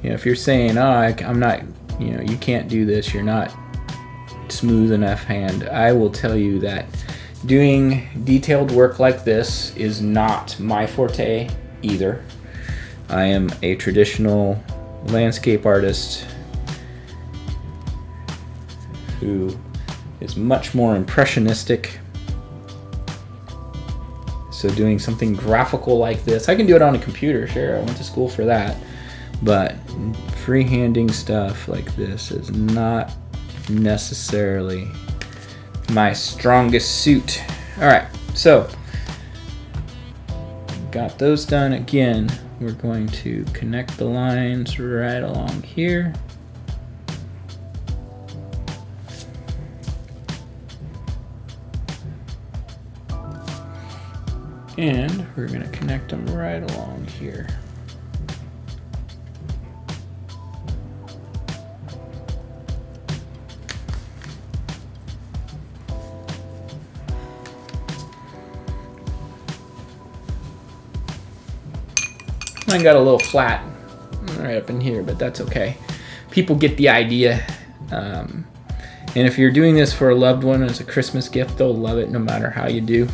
if you're saying, I'm not, you can't do this, you're not smooth enough hand, I will tell you that doing detailed work like this is not my forte either. I am a traditional landscape artist who is much more impressionistic. So doing something graphical like this, I can do it on a computer, sure, I went to school for that, but freehanding stuff like this is not necessarily my strongest suit. All right, so got those done. Again, we're going to connect the lines right along here. And we're going to connect them right along here. Mine got a little flat right up in here, but that's okay. People get the idea. And if you're doing this for a loved one as a Christmas gift, they'll love it no matter how you do.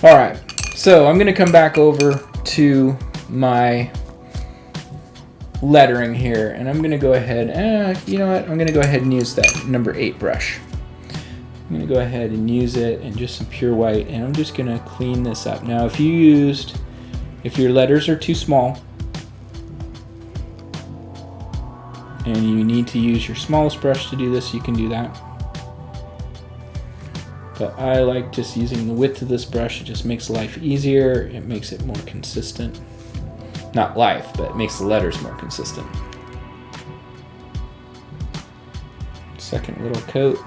All right. So I'm going to come back over to my lettering here, and I'm going to go ahead, you know what, I'm going to go ahead and use that number 8 brush. I'm going to go ahead and use it and just some pure white, and I'm just going to clean this up. Now if your letters are too small and you need to use your smallest brush to do this, you can do that. But I like just using the width of this brush. It just makes life easier. It makes it more consistent. Not life, but it makes the letters more consistent. Second little coat.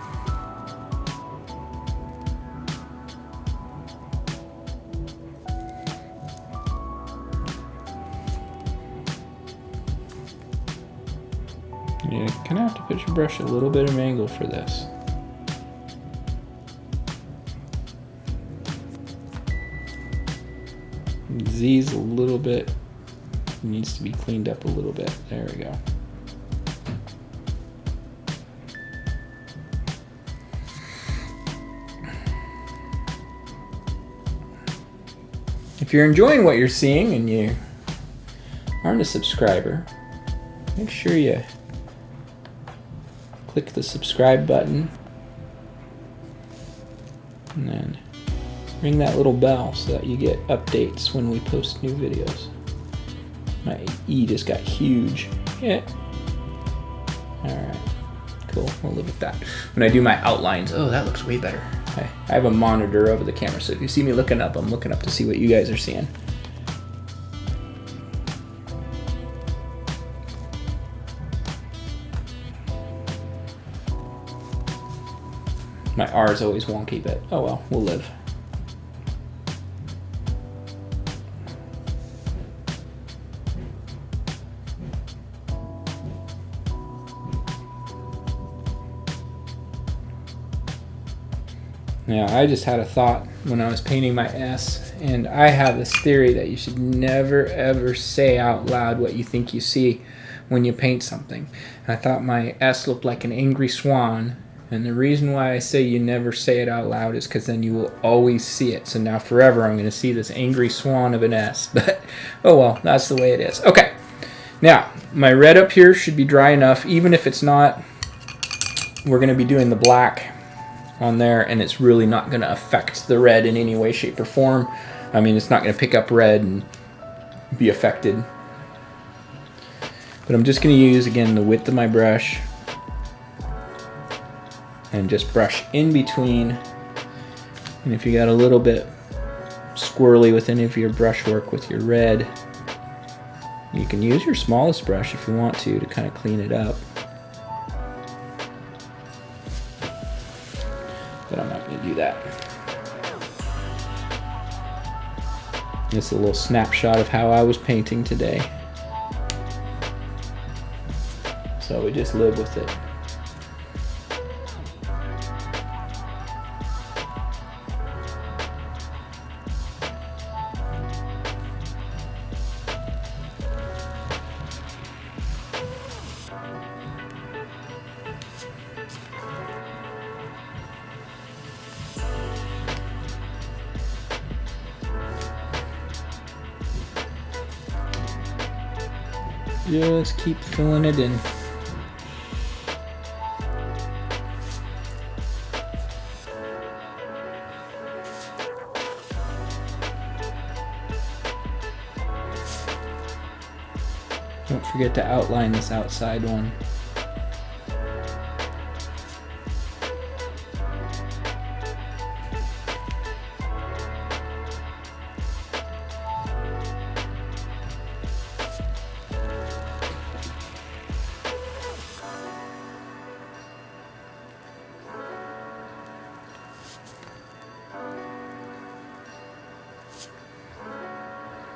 You kind of have to put your brush a little bit of an angle for this. Z's a little bit, needs to be cleaned up a little bit. There we go. If you're enjoying what you're seeing and you aren't a subscriber, make sure you click the subscribe button and then ring that little bell so that you get updates when we post new videos. My E just got huge. Yeah. Alright. Cool. We'll live with that. When I do my outlines, oh, that looks way better. I have a monitor over the camera, so if you see me looking up, I'm looking up to see what you guys are seeing. My R is always wonky, but oh well, we'll live. Now, I just had a thought when I was painting my S, and I have this theory that you should never ever say out loud what you think you see when you paint something. And I thought my S looked like an angry swan, and the reason why I say you never say it out loud is because then you will always see it. So now forever I'm going to see this angry swan of an S, but oh well, that's the way it is. Okay, now my red up here should be dry enough, even if it's not. We're going to be doing the black on there, and it's really not going to affect the red in any way, shape, or form. I mean, it's not going to pick up red and be affected. But I'm just going to use, again, the width of my brush and just brush in between. And if you got a little bit squirrely with any of your brush work with your red, you can use your smallest brush if you want to kind of clean it up. But I'm not going to do that. This is a little snapshot of how I was painting today. So we just live with it. Just keep filling it in. Don't forget to outline this outside one.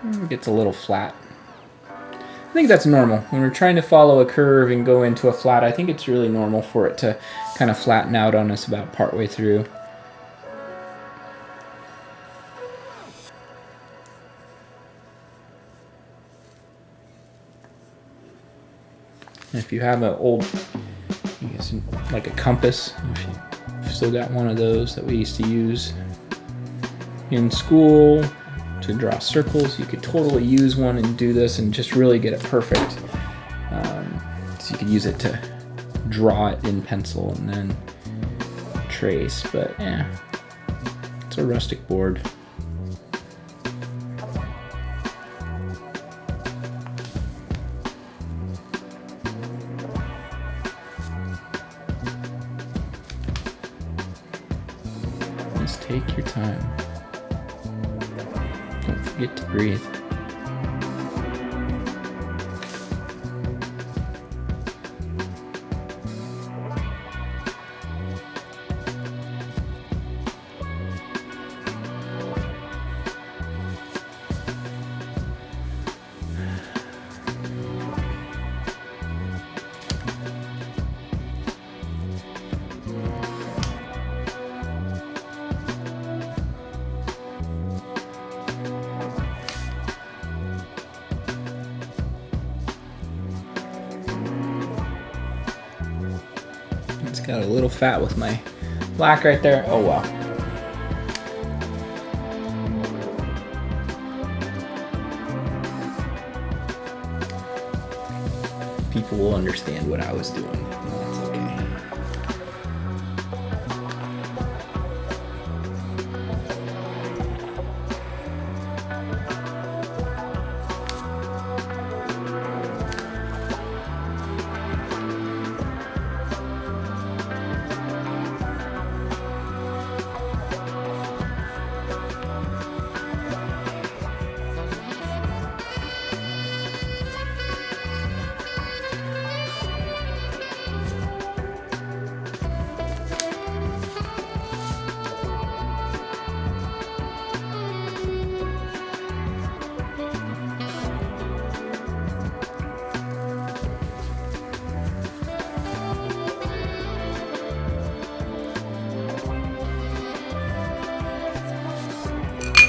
It gets a little flat. I think that's normal. When we're trying to follow a curve and go into a flat, I think it's really normal for it to kind of flatten out on us about partway through. And if you have an old, I guess, like a compass, if you've still got one of those that we used to use in school to draw circles, you could totally use one and do this and just really get it perfect. So you could use it to draw it in pencil and then trace, but it's a rustic board. Just take your time. Don't forget to breathe. It's got a little fat with my black right there. Oh well. People will understand what I was doing. That's okay.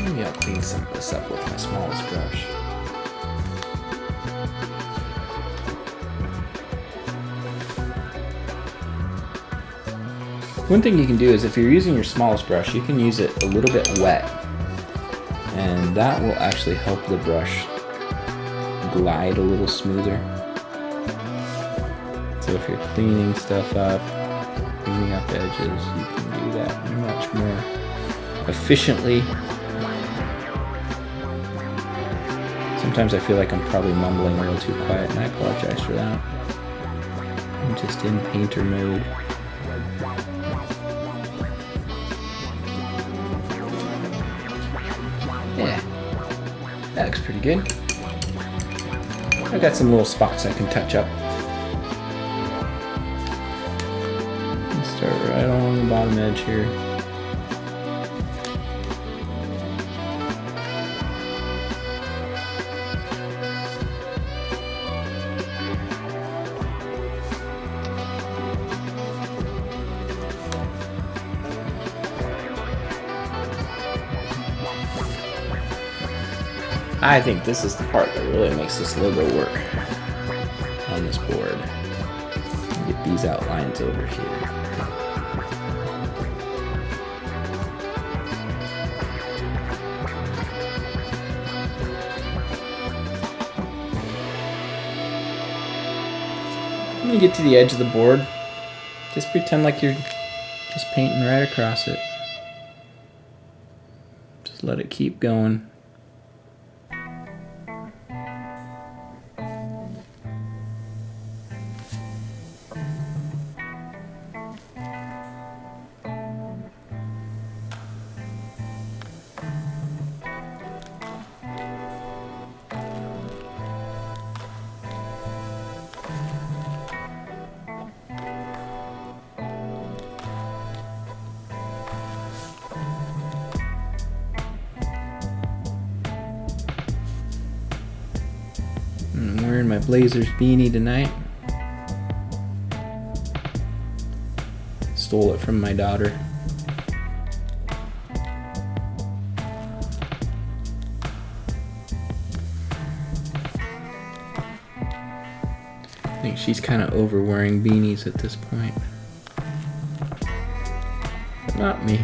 Maybe I'll clean some of this up with my smallest brush. One thing you can do is if you're using your smallest brush, you can use it a little bit wet. And that will actually help the brush glide a little smoother. So if you're cleaning stuff up, cleaning up edges, you can do that much more efficiently. Sometimes I feel like I'm probably mumbling a little too quiet, and I apologize for that. I'm just in painter mode. Yeah, that looks pretty good. I've got some little spots I can touch up. Let's start right along the bottom edge here. I think this is the part that really makes this logo work on this board. Get these outlines over here. When you get to the edge of the board, just pretend like you're just painting right across it. Just let it keep going. I'm wearing my Blazers beanie tonight. Stole it from my daughter. I think she's kind of over wearing beanies at this point. But not me.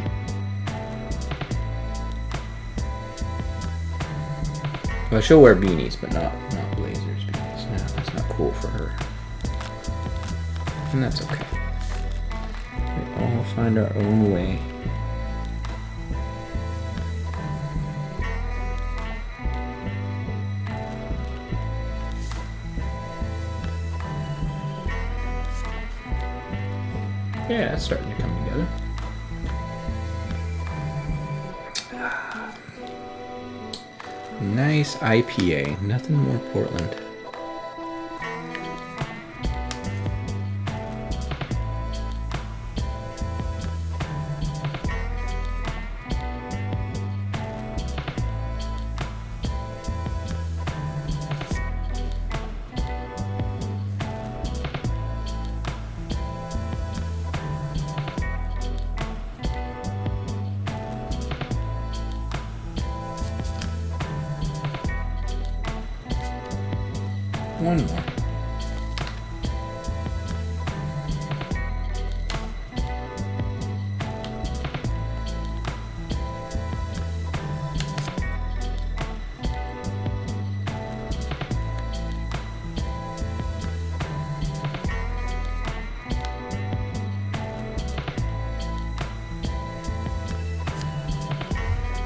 Well, she'll wear beanies, but not Blazers beanies. No, that's not cool for her. And that's okay. It all find our own way. Yeah, it's starting to come together. Nice IPA. Nothing more Portland. One more.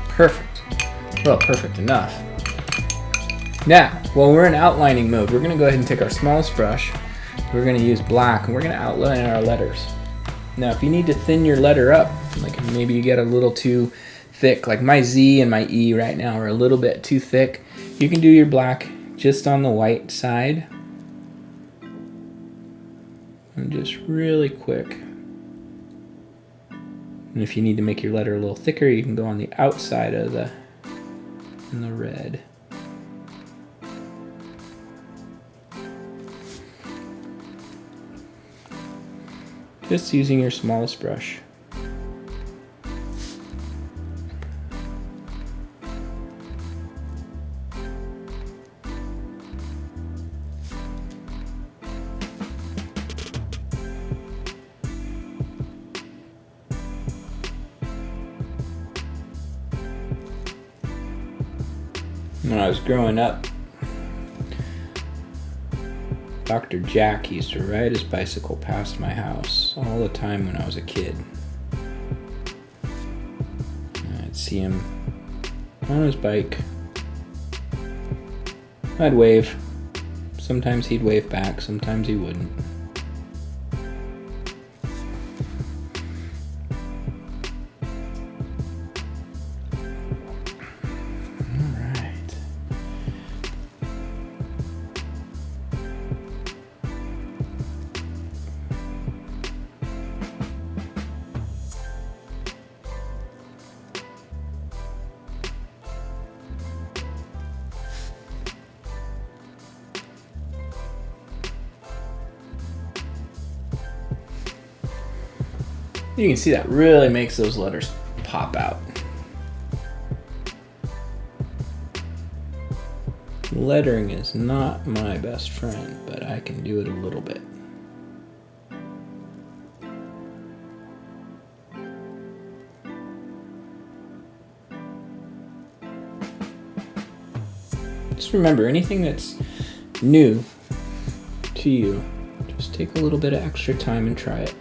Perfect. Well, perfect enough. Now, while we're in outlining mode, we're going to go ahead and take our smallest brush. We're going to use black, and we're going to outline our letters. Now, if you need to thin your letter up, like maybe you get a little too thick, like my Z and my E right now are a little bit too thick, you can do your black just on the white side. And just really quick. And if you need to make your letter a little thicker, you can go on the outside of the red. Just using your smallest brush. When I was growing up, Dr. Jack used to ride his bicycle past my house all the time when I was a kid. I'd see him on his bike. I'd wave. Sometimes he'd wave back, sometimes he wouldn't. You can see that really makes those letters pop out. Lettering is not my best friend, but I can do it a little bit. Just remember, anything that's new to you, just take a little bit of extra time and try it.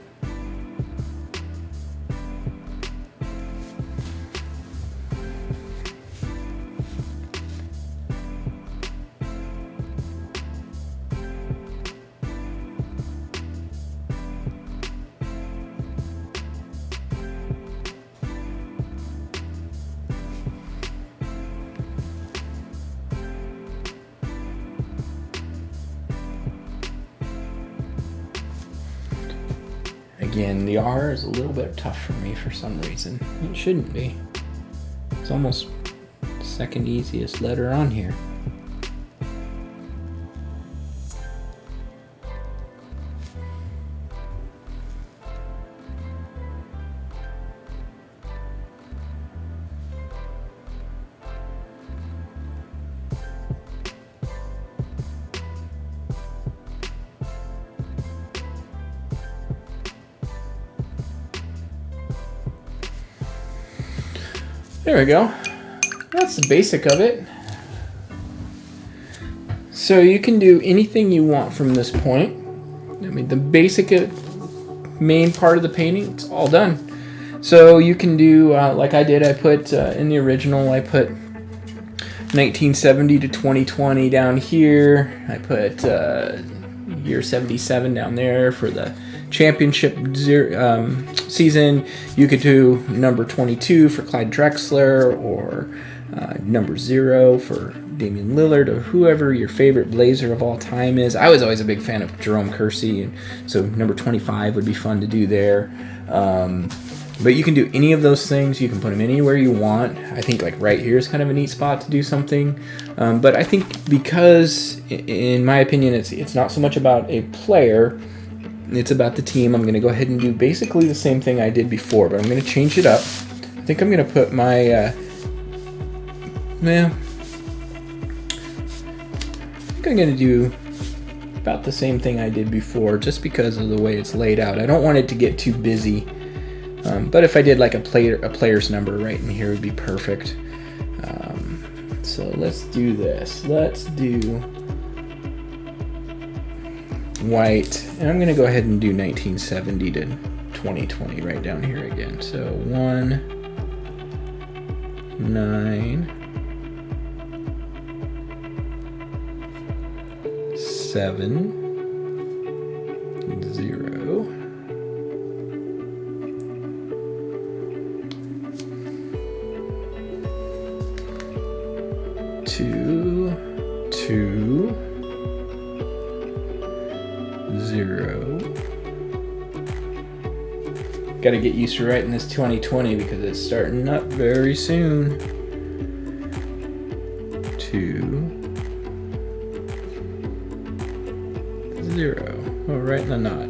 Again, the R is a little bit tough for me for some reason. It shouldn't be. It's almost the second easiest letter on here. There we go. That's the basic of it. So you can do anything you want from this point. I mean, the basic main part of the painting, it's all done. So you can do, like I did, I put, in the original, I put 1970 to 2020 down here. I put year 77 down there for the championship season. You could do number 22 for Clyde Drexler, or number 0 for Damian Lillard, or whoever your favorite Blazer of all time is. I was always a big fan of Jerome Kersey, and so number 25 would be fun to do there. But you can do any of those things. You can put them anywhere you want. I think like right here is kind of a neat spot to do something. But I think because, in my opinion, it's not so much about a player, it's about the team. I'm going to go ahead and do basically the same thing I did before, but I'm going to change it up. I think I'm going to put my, I think I'm going to do about the same thing I did before, just because of the way it's laid out. I don't want it to get too busy. But if I did like a player's number right in here, would be perfect. So let's do this. Let's do white, and I'm going to go ahead and do 1970 to 2020 right down here again. So 1, 9, 7, 0. Two, 0. Got to get used to writing this 2020 because it's starting up very soon. 2, 0. Oh, right in the knot.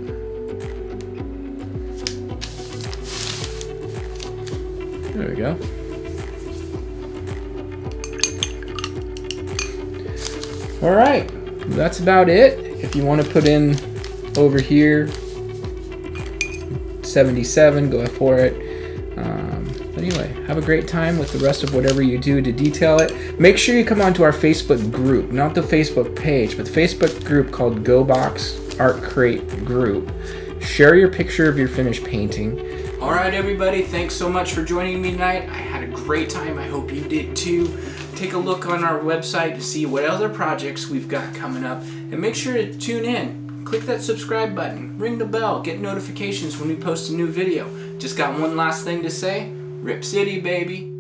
There we go. All right, that's about it. If you want to put in over here 77, go for it. But anyway, have a great time with the rest of whatever you do to detail it. Make sure you come onto our Facebook group, not the Facebook page, but the Facebook group called Go Box Art Crate Group. Share your picture of your finished painting. All right, everybody, thanks so much for joining me tonight. I had a great time. I hope you did too. Take a look on our website to see what other projects we've got coming up, and make sure to tune in. Click that subscribe button, ring the bell, get notifications when we post a new video. Just got one last thing to say. Rip City, baby.